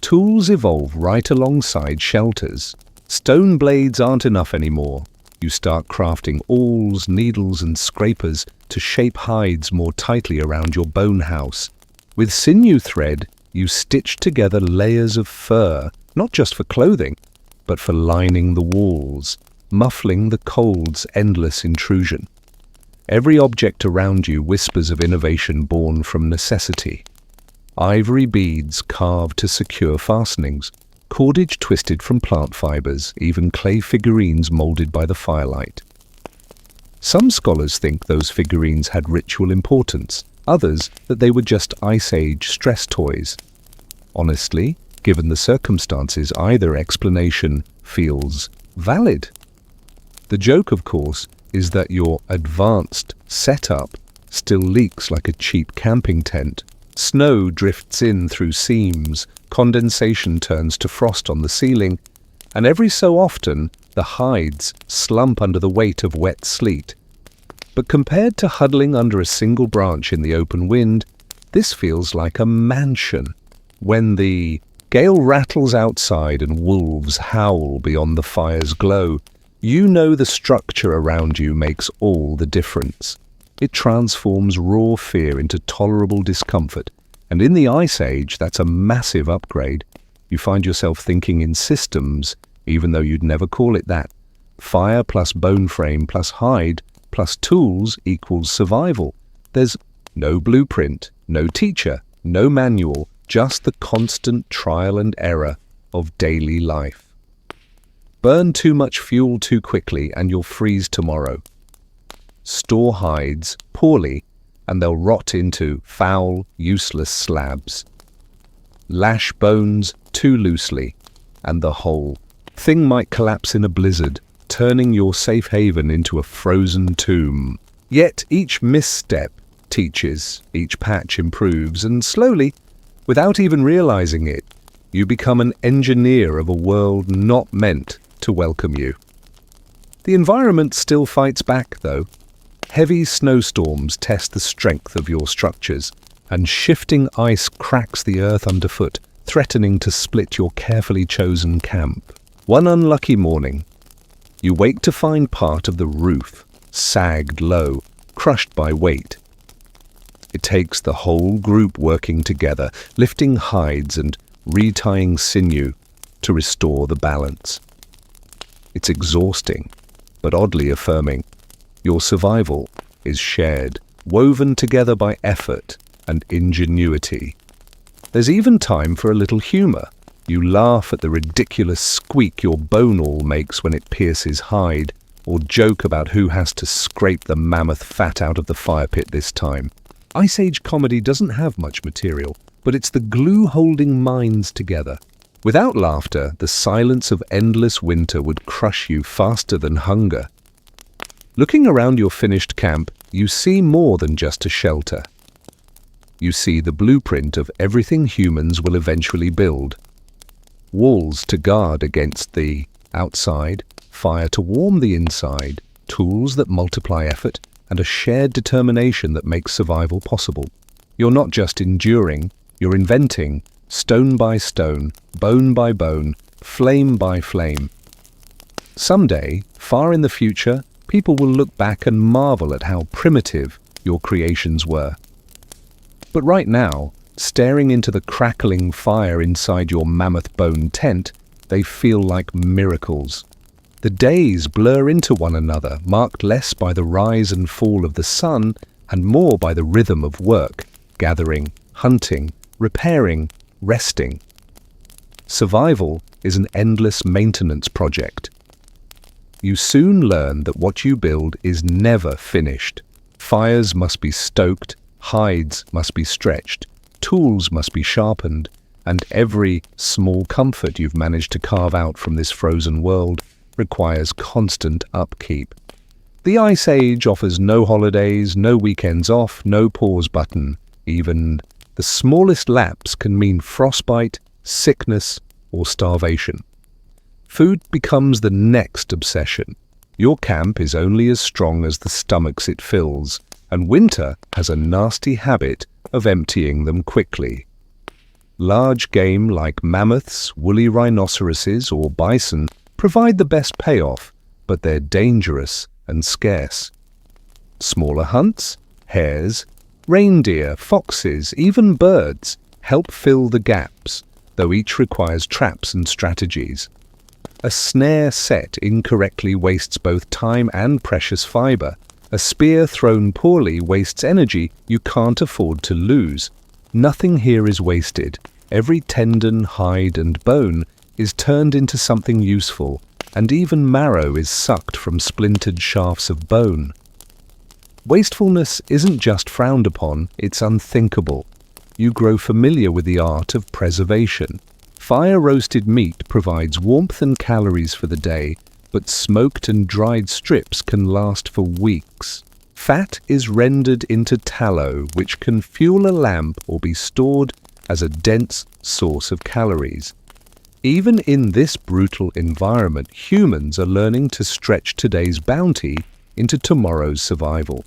Tools evolve right alongside shelters. Stone blades aren't enough anymore. You start crafting awls, needles, and scrapers to shape hides more tightly around your bone house. With sinew thread, you stitch together layers of fur, not just for clothing, but for lining the walls, muffling the cold's endless intrusion. Every object around you whispers of innovation born from necessity. Ivory beads carved to secure fastenings, cordage twisted from plant fibers, even clay figurines molded by the firelight. Some scholars think those figurines had ritual importance, others that they were just Ice Age stress toys. Honestly, given the circumstances, either explanation feels valid. The joke, of course, is that your advanced setup still leaks like a cheap camping tent. Snow drifts in through seams, condensation turns to frost on the ceiling, and every so often the hides slump under the weight of wet sleet. But compared to huddling under a single branch in the open wind, this feels like a mansion. When the gale rattles outside and wolves howl beyond the fire's glow, you know the structure around you makes all the difference. It transforms raw fear into tolerable discomfort, and in the Ice Age, that's a massive upgrade. You find yourself thinking in systems, even though you'd never call it that. Fire plus bone frame plus hide plus tools equals survival. There's no blueprint, no teacher, no manual, just the constant trial and error of daily life. Burn too much fuel too quickly and you'll freeze tomorrow. Store hides poorly and they'll rot into foul, useless slabs. Lash bones too loosely and the whole thing might collapse in a blizzard, turning your safe haven into a frozen tomb. Yet each misstep teaches, each patch improves, and slowly, without even realizing it, you become an engineer of a world not meant to welcome you. The environment still fights back, though. Heavy snowstorms test the strength of your structures, and shifting ice cracks the earth underfoot, threatening to split your carefully chosen camp. One unlucky morning, you wake to find part of the roof sagged low, crushed by weight. It takes the whole group working together, lifting hides and retying sinew to restore the balance. It's exhausting, but oddly affirming. Your survival is shared, woven together by effort and ingenuity. There's even time for a little humor. You laugh at the ridiculous squeak your bone awl makes when it pierces hide, or joke about who has to scrape the mammoth fat out of the fire pit this time. Ice Age comedy doesn't have much material, but it's the glue holding minds together. Without laughter, the silence of endless winter would crush you faster than hunger. Looking around your finished camp, you see more than just a shelter. You see the blueprint of everything humans will eventually build. Walls to guard against the outside, fire to warm the inside, tools that multiply effort, and a shared determination that makes survival possible. You're not just enduring, you're inventing, stone by stone, bone by bone, flame by flame. Someday, far in the future, people will look back and marvel at how primitive your creations were. But right now, staring into the crackling fire inside your mammoth bone tent, they feel like miracles. The days blur into one another, marked less by the rise and fall of the sun and more by the rhythm of work, gathering, hunting, repairing, resting. Survival is an endless maintenance project. You soon learn that what you build is never finished. Fires must be stoked, hides must be stretched, tools must be sharpened, and every small comfort you've managed to carve out from this frozen world requires constant upkeep. The Ice Age offers no holidays, no weekends off, no pause button. Even the smallest lapse can mean frostbite, sickness, or starvation. Food becomes the next obsession. Your camp is only as strong as the stomachs it fills, and winter has a nasty habit of emptying them quickly. Large game like mammoths, woolly rhinoceroses, or bison provide the best payoff, but they're dangerous and scarce. Smaller hunts, hares, reindeer, foxes, even birds help fill the gaps, though each requires traps and strategies. A snare set incorrectly wastes both time and precious fiber. A spear thrown poorly wastes energy you can't afford to lose. Nothing here is wasted. Every tendon, hide, and bone is turned into something useful, and even marrow is sucked from splintered shafts of bone. Wastefulness isn't just frowned upon, it's unthinkable. You grow familiar with the art of preservation. Fire-roasted meat provides warmth and calories for the day, but smoked and dried strips can last for weeks. Fat is rendered into tallow, which can fuel a lamp or be stored as a dense source of calories. Even in this brutal environment, humans are learning to stretch today's bounty into tomorrow's survival.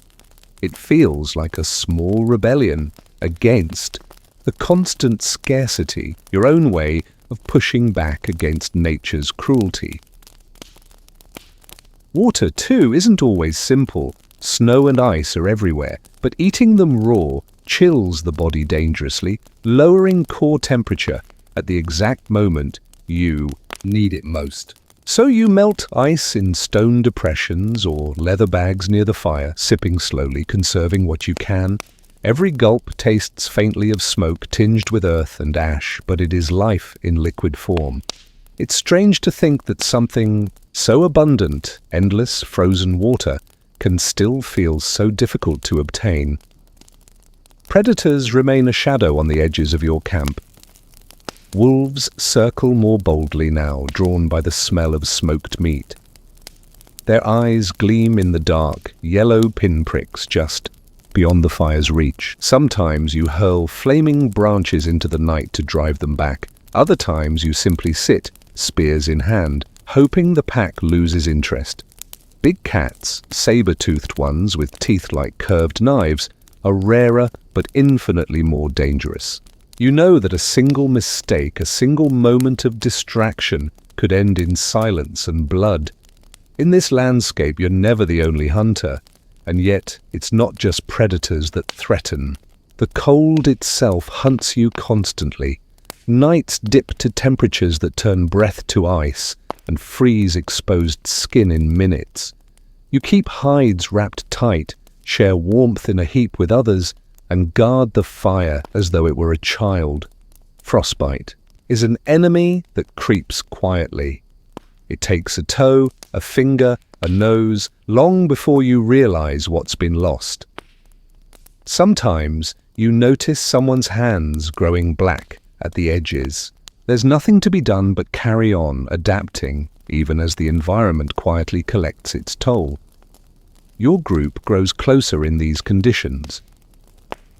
It feels like a small rebellion against the constant scarcity, your own way of pushing back against nature's cruelty. Water, too, isn't always simple. Snow and ice are everywhere, but eating them raw chills the body dangerously, lowering core temperature at the exact moment you need it most. So you melt ice in stone depressions or leather bags near the fire, sipping slowly, conserving what you can. Every gulp tastes faintly of smoke tinged with earth and ash, but it is life in liquid form. It's strange to think that something so abundant, endless frozen water, can still feel so difficult to obtain. Predators remain a shadow on the edges of your camp. Wolves circle more boldly now, drawn by the smell of smoked meat. Their eyes gleam in the dark, yellow pinpricks just beyond the fire's reach. Sometimes you hurl flaming branches into the night to drive them back. Other times you simply sit, spears in hand, hoping the pack loses interest. Big cats, saber-toothed ones with teeth like curved knives, are rarer but infinitely more dangerous. You know that a single mistake, a single moment of distraction could end in silence and blood. In this landscape, you're never the only hunter, and yet it's not just predators that threaten. The cold itself hunts you constantly. Nights dip to temperatures that turn breath to ice and freeze exposed skin in minutes. You keep hides wrapped tight, share warmth in a heap with others, and guard the fire as though it were a child. Frostbite is an enemy that creeps quietly. It takes a toe, a finger, a nose, long before you realize what's been lost. Sometimes you notice someone's hands growing black at the edges. There's nothing to be done but carry on adapting, even as the environment quietly collects its toll. Your group grows closer in these conditions.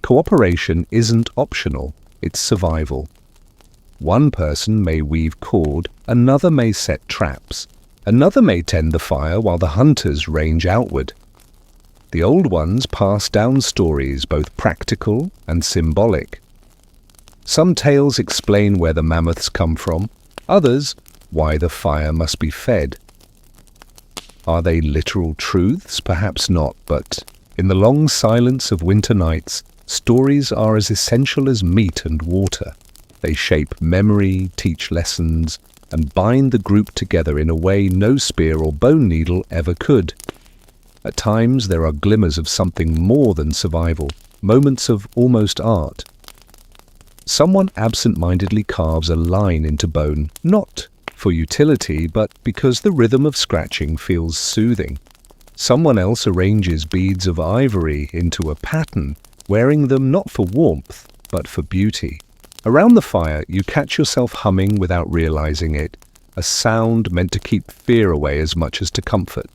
Cooperation isn't optional, it's survival. One person may weave cord, another may set traps, another may tend the fire while the hunters range outward. The old ones pass down stories both practical and symbolic. Some tales explain where the mammoths come from, others why the fire must be fed. Are they literal truths? Perhaps not, but in the long silence of winter nights, stories are as essential as meat and water. They shape memory, teach lessons, and bind the group together in a way no spear or bone needle ever could. At times there are glimmers of something more than survival, moments of almost art. Someone absent-mindedly carves a line into bone, not for utility, but because the rhythm of scratching feels soothing. Someone else arranges beads of ivory into a pattern, wearing them not for warmth, but for beauty. Around the fire, you catch yourself humming without realizing it, a sound meant to keep fear away as much as to comfort.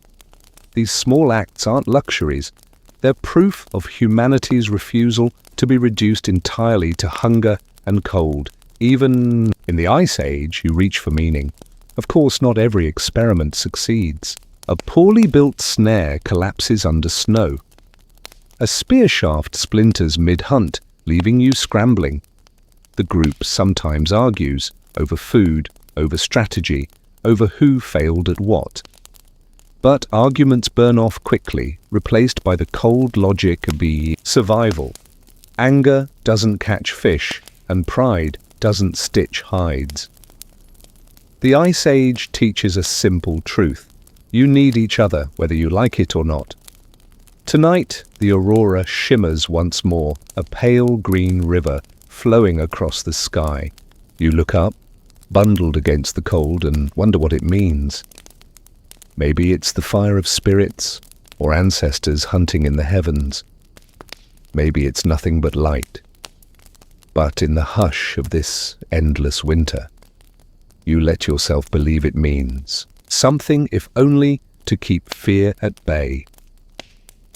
These small acts aren't luxuries. They're proof of humanity's refusal to be reduced entirely to hunger and cold. Even in the Ice Age, you reach for meaning. Of course, not every experiment succeeds. A poorly built snare collapses under snow. A spear shaft splinters mid-hunt, leaving you scrambling. The group sometimes argues over food, over strategy, over who failed at what. But arguments burn off quickly, replaced by the cold logic of survival. Anger doesn't catch fish, and pride doesn't stitch hides. The Ice Age teaches a simple truth. You need each other, whether you like it or not. Tonight, the aurora shimmers once more, a pale green river flowing across the sky. You look up, bundled against the cold, and wonder what it means. Maybe it's the fire of spirits, or ancestors hunting in the heavens. Maybe it's nothing but light. But in the hush of this endless winter, you let yourself believe it means something, if only to keep fear at bay.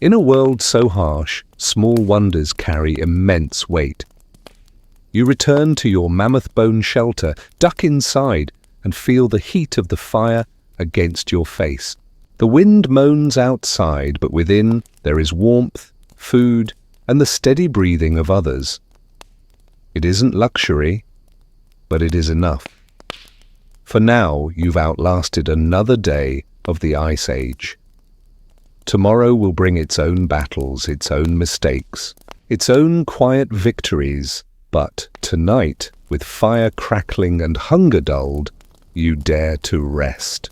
In a world so harsh, small wonders carry immense weight. You return to your mammoth bone shelter, duck inside, and feel the heat of the fire against your face. The wind moans outside, but within there is warmth, food, and the steady breathing of others. It isn't luxury, but it is enough. For now, you've outlasted another day of the Ice Age. Tomorrow will bring its own battles, its own mistakes, its own quiet victories. But tonight, with fire crackling and hunger dulled, you dare to rest.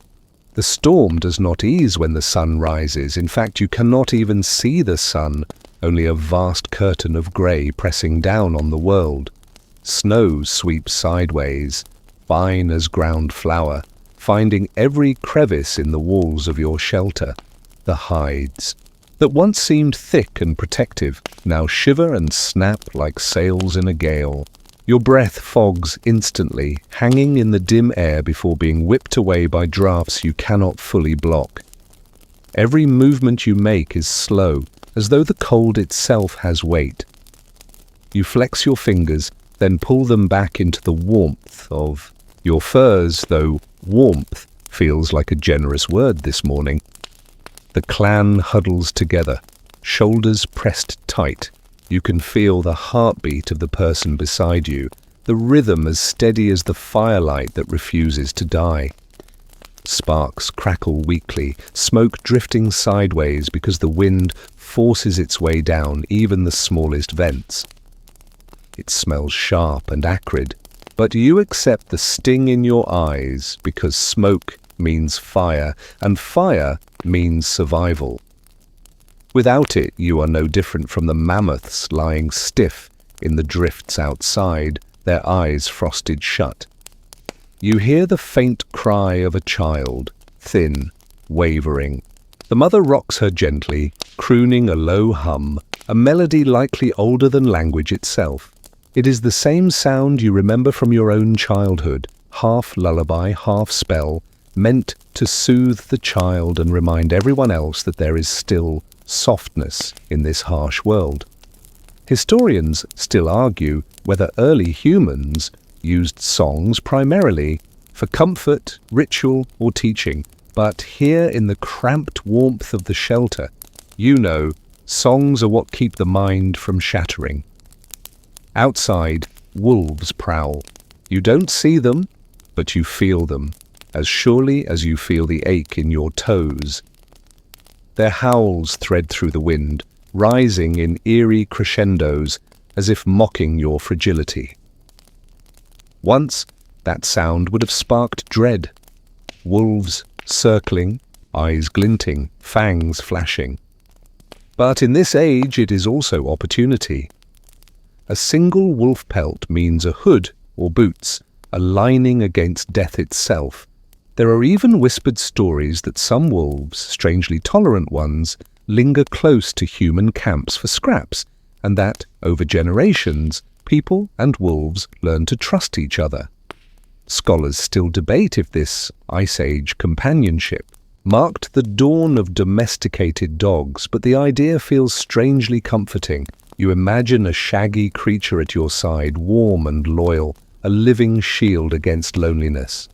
The storm does not ease when the sun rises. In fact, you cannot even see the sun, only a vast curtain of grey pressing down on the world. Snow sweeps sideways, fine as ground flour, finding every crevice in the walls of your shelter. The hides that once seemed thick and protective now shiver and snap like sails in a gale. Your breath fogs instantly, hanging in the dim air before being whipped away by drafts you cannot fully block. Every movement you make is slow, as though the cold itself has weight. You flex your fingers, then pull them back into the warmth of your furs, though warmth feels like a generous word this morning. The clan huddles together, shoulders pressed tight. You can feel the heartbeat of the person beside you, the rhythm as steady as the firelight that refuses to die. Sparks crackle weakly, smoke drifting sideways because the wind forces its way down even the smallest vents. It smells sharp and acrid, But you accept the sting in your eyes because smoke means fire, and fire means survival. Without it, you are no different from the mammoths lying stiff in the drifts outside, their eyes frosted shut. You hear the faint cry of a child, thin, wavering. The mother rocks her gently, crooning a low hum, a melody likely older than language itself. It is the same sound you remember from your own childhood, half lullaby, half spell, meant to soothe the child and remind everyone else that there is still softness in this harsh world. Historians still argue whether early humans used songs primarily for comfort, ritual, or teaching, but here in the cramped warmth of the shelter, you know, songs are what keep the mind from shattering. Outside, wolves prowl. You don't see them, but you feel them, as surely as you feel the ache in your toes. Their howls thread through the wind, rising in eerie crescendos, as if mocking your fragility. Once, that sound would have sparked dread. Wolves circling, eyes glinting, fangs flashing. But in this age, it is also opportunity. A single wolf pelt means a hood or boots, a lining against death itself. There are even whispered stories that some wolves, strangely tolerant ones, linger close to human camps for scraps, and that, over generations, people and wolves learn to trust each other. Scholars still debate if this Ice Age companionship marked the dawn of domesticated dogs, but the idea feels strangely comforting. You imagine a shaggy creature at your side, warm and loyal, a living shield against loneliness.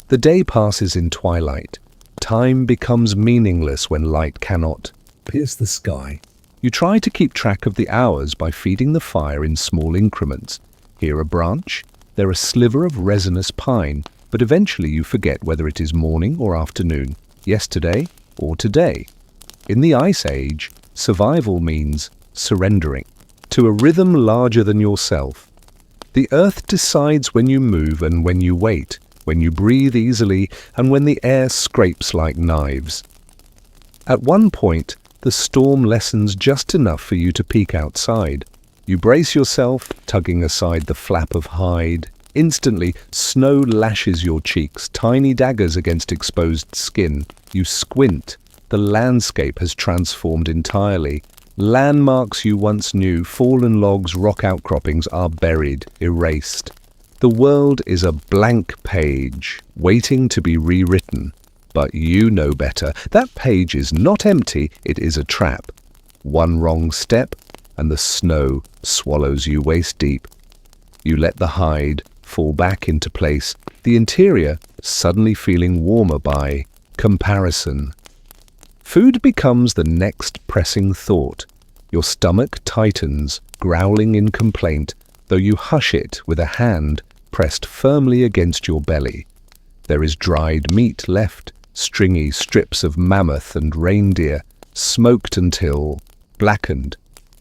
The day passes in twilight. Time becomes meaningless when light cannot Pierce the sky. You try to keep track of the hours by feeding the fire in small increments. Here a branch, there a sliver of resinous pine, but eventually you forget whether it is morning or afternoon, yesterday or today. In the Ice Age, survival means surrendering to a rhythm larger than yourself. The earth decides when you move and when you wait, when you breathe easily and when the air scrapes like knives. At one point, the storm lessens just enough for you to peek outside. You brace yourself, tugging aside the flap of hide. Instantly, snow lashes your cheeks, tiny daggers against exposed skin. You squint. The landscape has transformed entirely. Landmarks you once knew, fallen logs, rock outcroppings are buried, erased. The world is a blank page, waiting to be rewritten. But you know better. That page is not empty, it is a trap. One wrong step, and the snow swallows you waist deep. You let the hide fall back into place, the interior suddenly feeling warmer by comparison. Food becomes the next pressing thought. Your stomach tightens, growling in complaint, though you hush it with a hand pressed firmly against your belly. There is dried meat left, stringy strips of mammoth and reindeer, smoked until blackened.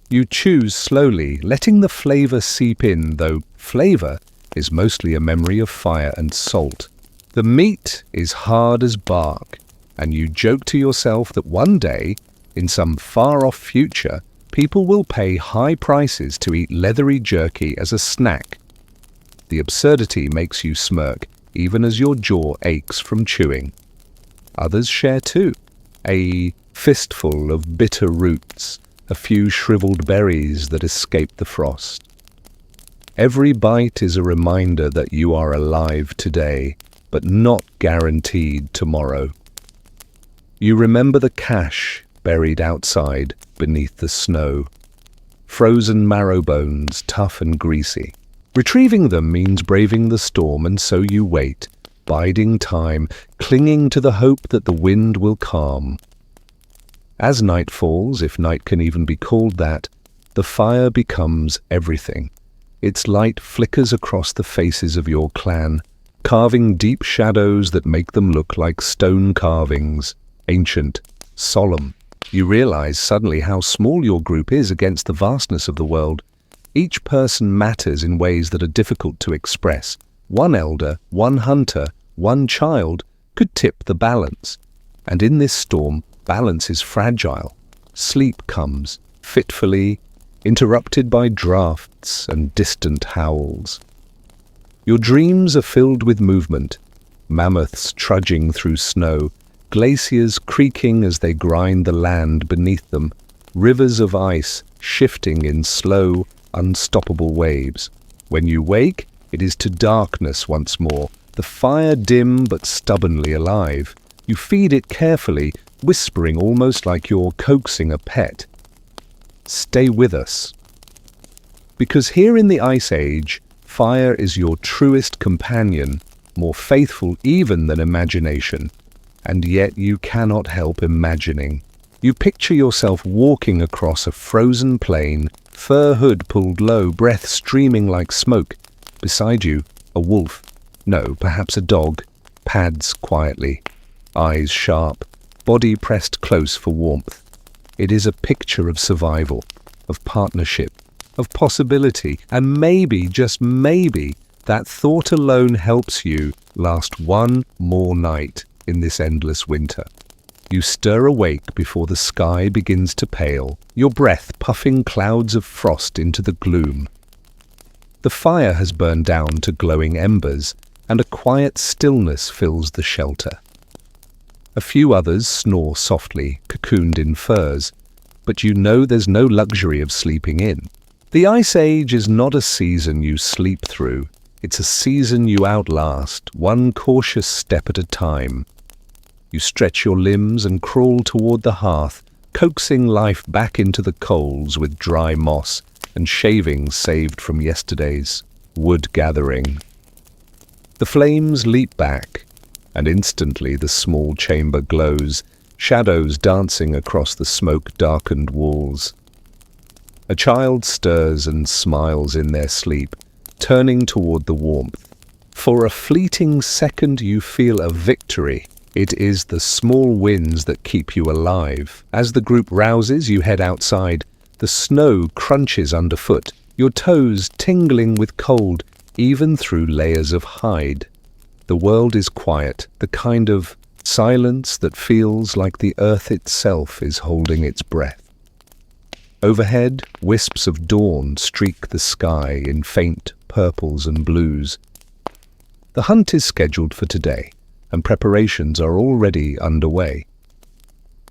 You chew slowly, letting the flavor seep in, though flavor is mostly a memory of fire and salt. The meat is hard as bark, and you joke to yourself that one day, in some far-off future, people will pay high prices to eat leathery jerky as a snack. The absurdity makes you smirk, even as your jaw aches from chewing. Others share too. A fistful of bitter roots, a few shriveled berries that escape the frost. Every bite is a reminder that you are alive today, but not guaranteed tomorrow. You remember the cache buried outside beneath the snow. Frozen marrow bones, tough and greasy. Retrieving them means braving the storm, and so you wait, biding time, clinging to the hope that the wind will calm. As night falls, if night can even be called that, the fire becomes everything. Its light flickers across the faces of your clan, carving deep shadows that make them look like stone carvings, ancient, solemn. You realize suddenly how small your group is against the vastness of the world. Each person matters in ways that are difficult to express. One elder, one hunter, one child could tip the balance. And in this storm, balance is fragile. Sleep comes, fitfully, interrupted by drafts and distant howls. Your dreams are filled with movement, mammoths trudging through snow, glaciers creaking as they grind the land beneath them, rivers of ice shifting in slow, unstoppable waves. When you wake, it is to darkness once more, the fire dim but stubbornly alive. You feed it carefully, whispering almost like you're coaxing a pet. Stay with us. Because here in the Ice Age, fire is your truest companion, more faithful even than imagination. And yet you cannot help imagining. You picture yourself walking across a frozen plain, fur hood pulled low, breath streaming like smoke. Beside you, a wolf, no, perhaps a dog, pads quietly, eyes sharp, body pressed close for warmth. It is a picture of survival, of partnership, of possibility, and maybe, just maybe, that thought alone helps you last one more night in this endless winter. You stir awake before the sky begins to pale, your breath puffing clouds of frost into the gloom. The fire has burned down to glowing embers, and a quiet stillness fills the shelter. A few others snore softly, cocooned in furs, but you know there's no luxury of sleeping in. The Ice Age is not a season you sleep through, it's a season you outlast, one cautious step at a time. You stretch your limbs and crawl toward the hearth, coaxing life back into the coals with dry moss and shavings saved from yesterday's wood gathering. The flames leap back, and instantly the small chamber glows, shadows dancing across the smoke-darkened walls. A child stirs and smiles in their sleep, turning toward the warmth. For a fleeting second you feel a victory. It is the small wins that keep you alive. As the group rouses, you head outside. The snow crunches underfoot, your toes tingling with cold, even through layers of hide. The world is quiet, the kind of silence that feels like the earth itself is holding its breath. Overhead, wisps of dawn streak the sky in faint purples and blues. The hunt is scheduled for today, and preparations are already underway.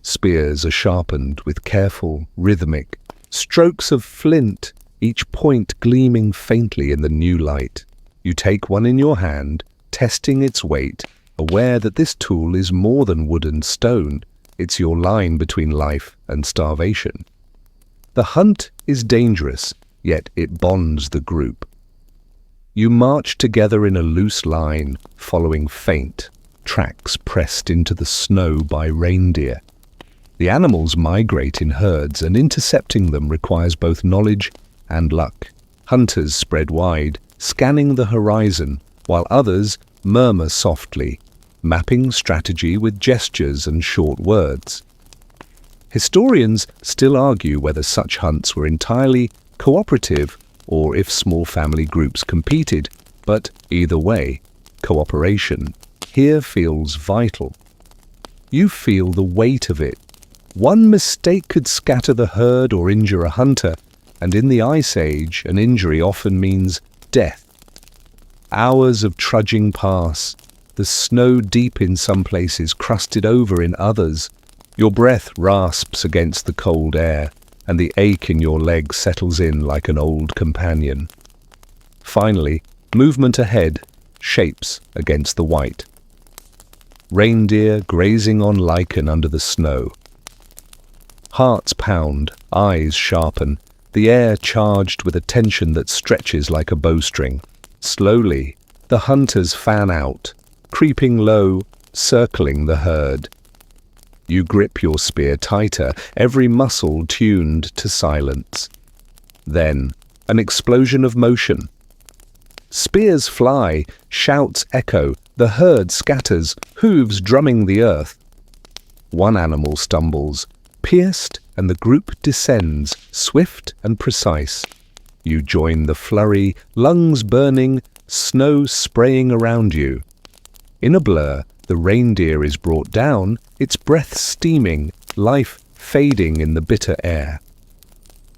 Spears are sharpened with careful, rhythmic strokes of flint, each point gleaming faintly in the new light. You take one in your hand, testing its weight, aware that this tool is more than wood and stone. It's your line between life and starvation. The hunt is dangerous, yet it bonds the group. You march together in a loose line, following faint tracks pressed into the snow by reindeer. The animals migrate in herds, and intercepting them requires both knowledge and luck. Hunters spread wide, scanning the horizon, while others murmur softly, mapping strategy with gestures and short words. Historians still argue whether such hunts were entirely cooperative or if small family groups competed, but either way, cooperation here feels vital. You feel the weight of it. One mistake could scatter the herd or injure a hunter, and in the Ice Age, an injury often means death. Hours of trudging pass, the snow deep in some places, crusted over in others. Your breath rasps against the cold air, and the ache in your leg settles in like an old companion. Finally, movement ahead shapes against the white. Reindeer grazing on lichen under the snow. Hearts pound, eyes sharpen, the air charged with a tension that stretches like a bowstring. Slowly, the hunters fan out, creeping low, circling the herd. You grip your spear tighter, every muscle tuned to silence. Then, an explosion of motion. Spears fly, shouts echo, the herd scatters, hooves drumming the earth. One animal stumbles, pierced, and the group descends, swift and precise. You join the flurry, lungs burning, snow spraying around you. In a blur, the reindeer is brought down, its breath steaming, life fading in the bitter air.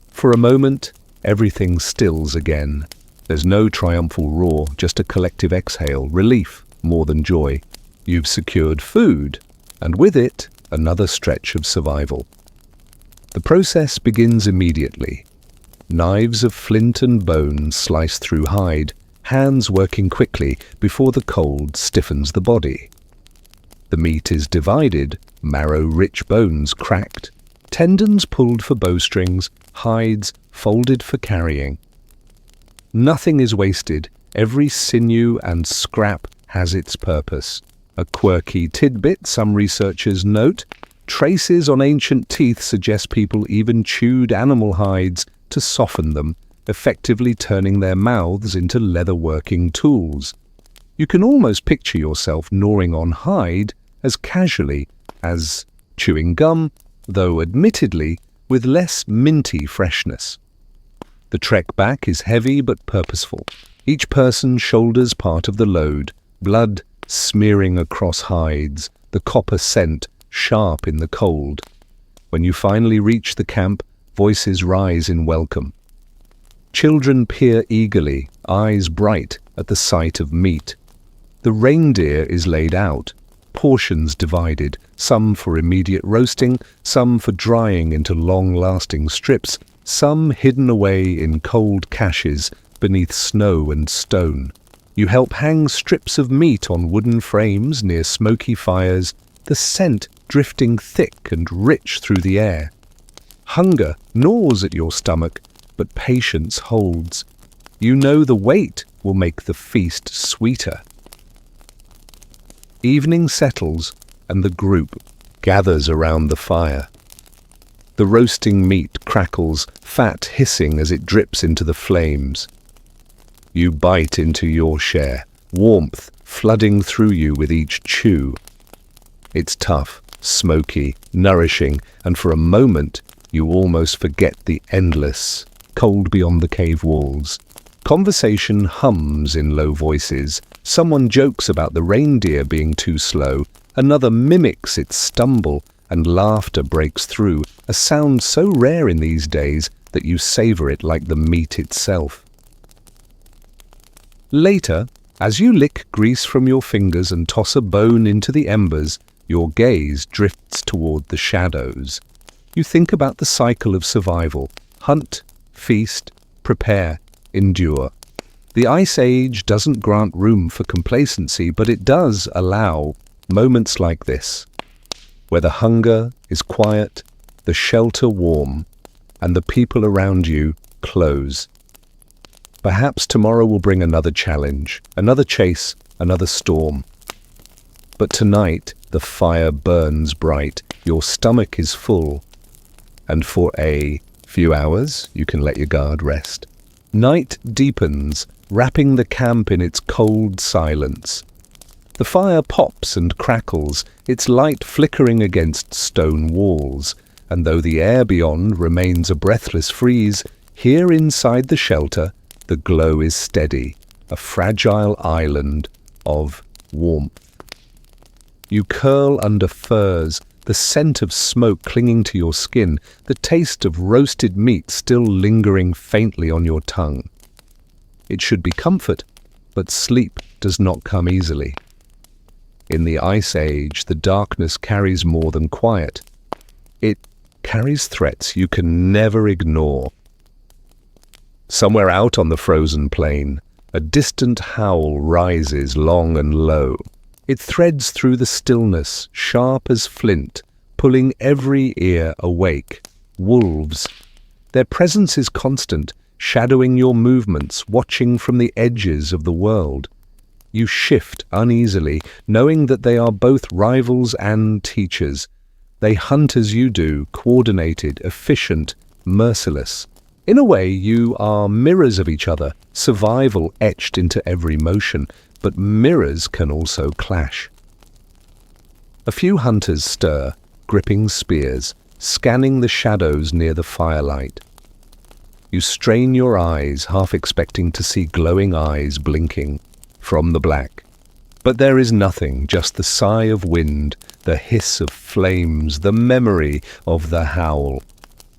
For a moment, everything stills again. There's no triumphal roar, just a collective exhale, relief more than joy. You've secured food, and with it, another stretch of survival. The process begins immediately. Knives of flint and bone slice through hide, hands working quickly before the cold stiffens the body. The meat is divided, marrow-rich bones cracked, tendons pulled for bowstrings, hides folded for carrying. Nothing is wasted, every sinew and scrap has its purpose. A quirky tidbit, some researchers note, traces on ancient teeth suggest people even chewed animal hides to soften them, effectively turning their mouths into leather-working tools. You can almost picture yourself gnawing on hide as casually as chewing gum, though admittedly with less minty freshness. The trek back is heavy but purposeful. Each person shoulders part of the load, blood smearing across hides, the copper scent sharp in the cold. When you finally reach the camp, voices rise in welcome. Children peer eagerly, eyes bright at the sight of meat. The reindeer is laid out, portions divided, some for immediate roasting, some for drying into long-lasting strips, some hidden away in cold caches beneath snow and stone. You help hang strips of meat on wooden frames near smoky fires, the scent drifting thick and rich through the air. Hunger gnaws at your stomach, but patience holds. You know the wait will make the feast sweeter. Evening settles, and the group gathers around the fire. The roasting meat crackles, fat hissing as it drips into the flames. You bite into your share, warmth flooding through you with each chew. It's tough, smoky, nourishing, and for a moment you almost forget the endless, cold beyond the cave walls. Conversation hums in low voices. Someone jokes about the reindeer being too slow, another mimics its stumble, and laughter breaks through, a sound so rare in these days that you savor it like the meat itself. Later, as you lick grease from your fingers and toss a bone into the embers, your gaze drifts toward the shadows. You think about the cycle of survival: hunt, feast, prepare, endure. The Ice Age doesn't grant room for complacency, but it does allow moments like this, where the hunger is quiet, the shelter warm, and the people around you close. Perhaps tomorrow will bring another challenge, another chase, another storm. But tonight, the fire burns bright, your stomach is full, and for a few hours, you can let your guard rest. Night deepens, wrapping the camp in its cold silence. The fire pops and crackles, its light flickering against stone walls, and though the air beyond remains a breathless freeze, here inside the shelter, the glow is steady, a fragile island of warmth. You curl under furs, the scent of smoke clinging to your skin, the taste of roasted meat still lingering faintly on your tongue. It should be comfort, but sleep does not come easily. In the Ice Age, the darkness carries more than quiet. It carries threats you can never ignore. Somewhere out on the frozen plain, a distant howl rises long and low. It threads through the stillness, sharp as flint, pulling every ear awake. Wolves. Their presence is constant, shadowing your movements, watching from the edges of the world. You shift uneasily, knowing that they are both rivals and teachers. They hunt as you do, coordinated, efficient, merciless. In a way, you are mirrors of each other, survival etched into every motion, but mirrors can also clash. A few hunters stir, gripping spears, scanning the shadows near the firelight. You strain your eyes, half expecting to see glowing eyes blinking from the black. But there is nothing, just the sigh of wind, the hiss of flames, the memory of the howl.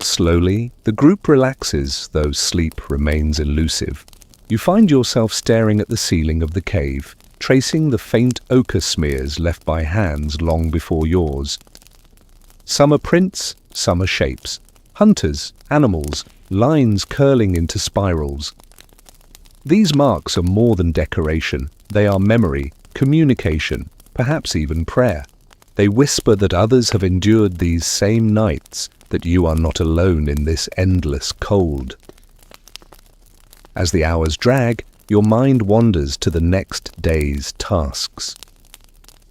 Slowly, the group relaxes, though sleep remains elusive. You find yourself staring at the ceiling of the cave, tracing the faint ochre smears left by hands long before yours. Some are prints, some are shapes. Hunters, animals, lines curling into spirals. These marks are more than decoration. They are memory, communication, perhaps even prayer. They whisper that others have endured these same nights, that you are not alone in this endless cold. As the hours drag, your mind wanders to the next day's tasks.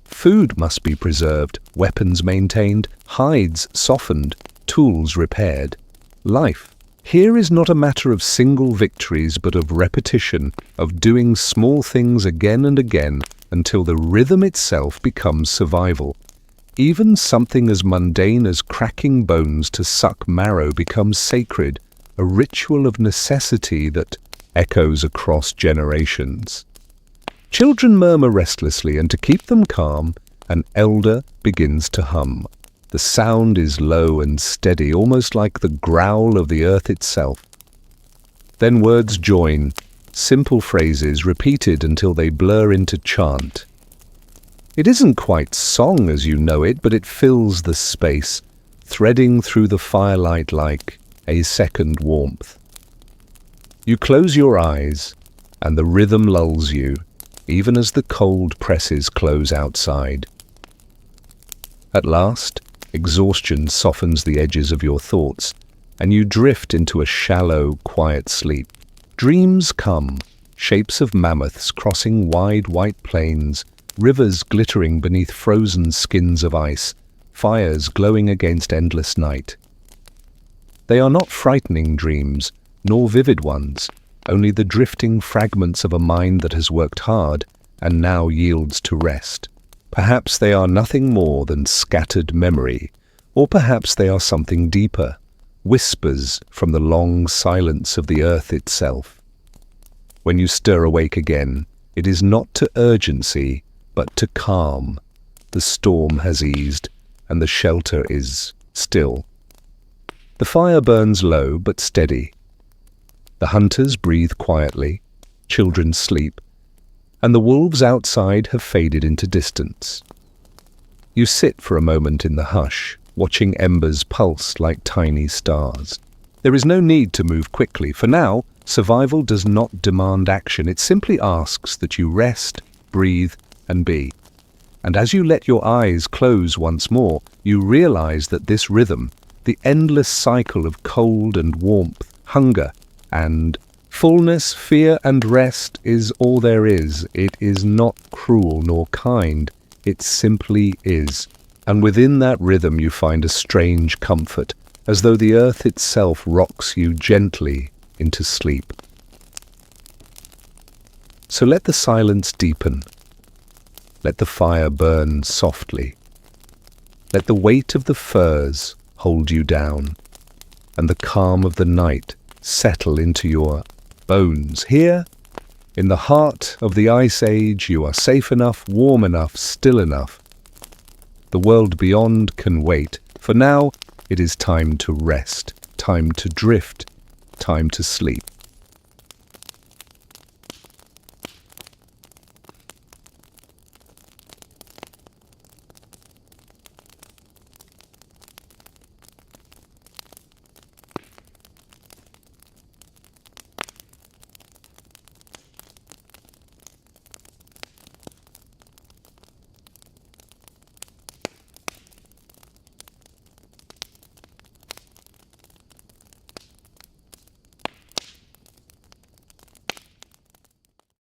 Food must be preserved, weapons maintained, hides softened, tools repaired. Life here is not a matter of single victories, but of repetition, of doing small things again and again until the rhythm itself becomes survival. Even something as mundane as cracking bones to suck marrow becomes sacred, a ritual of necessity that echoes across generations. Children murmur restlessly, and to keep them calm, an elder begins to hum. The sound is low and steady, almost like the growl of the earth itself. Then words join, simple phrases repeated until they blur into chant. It isn't quite song as you know it, but it fills the space, threading through the firelight like a second warmth. You close your eyes, and the rhythm lulls you, even as the cold presses close outside. At last, exhaustion softens the edges of your thoughts, and you drift into a shallow, quiet sleep. Dreams come, shapes of mammoths crossing wide white plains, rivers glittering beneath frozen skins of ice, fires glowing against endless night. They are not frightening dreams, nor vivid ones, only the drifting fragments of a mind that has worked hard and now yields to rest. Perhaps they are nothing more than scattered memory, or perhaps they are something deeper, whispers from the long silence of the earth itself. When you stir awake again, it is not to urgency, but to calm. The storm has eased, and the shelter is still. The fire burns low but steady. The hunters breathe quietly, children sleep, and the wolves outside have faded into distance. You sit for a moment in the hush, watching embers pulse like tiny stars. There is no need to move quickly. For now, survival does not demand action. It simply asks that you rest, breathe, and be. And as you let your eyes close once more, you realize that this rhythm, the endless cycle of cold and warmth, hunger and fullness, fear and rest, is all there is. It is not cruel nor kind. It simply is. And within that rhythm you find a strange comfort, as though the earth itself rocks you gently into sleep. So let the silence deepen. Let the fire burn softly. Let the weight of the firs hold you down, and the calm of the night settle into your bones. Here, in the heart of the Ice Age, you are safe enough, warm enough, still enough. The world beyond can wait. For now, it is time to rest, time to drift, time to sleep.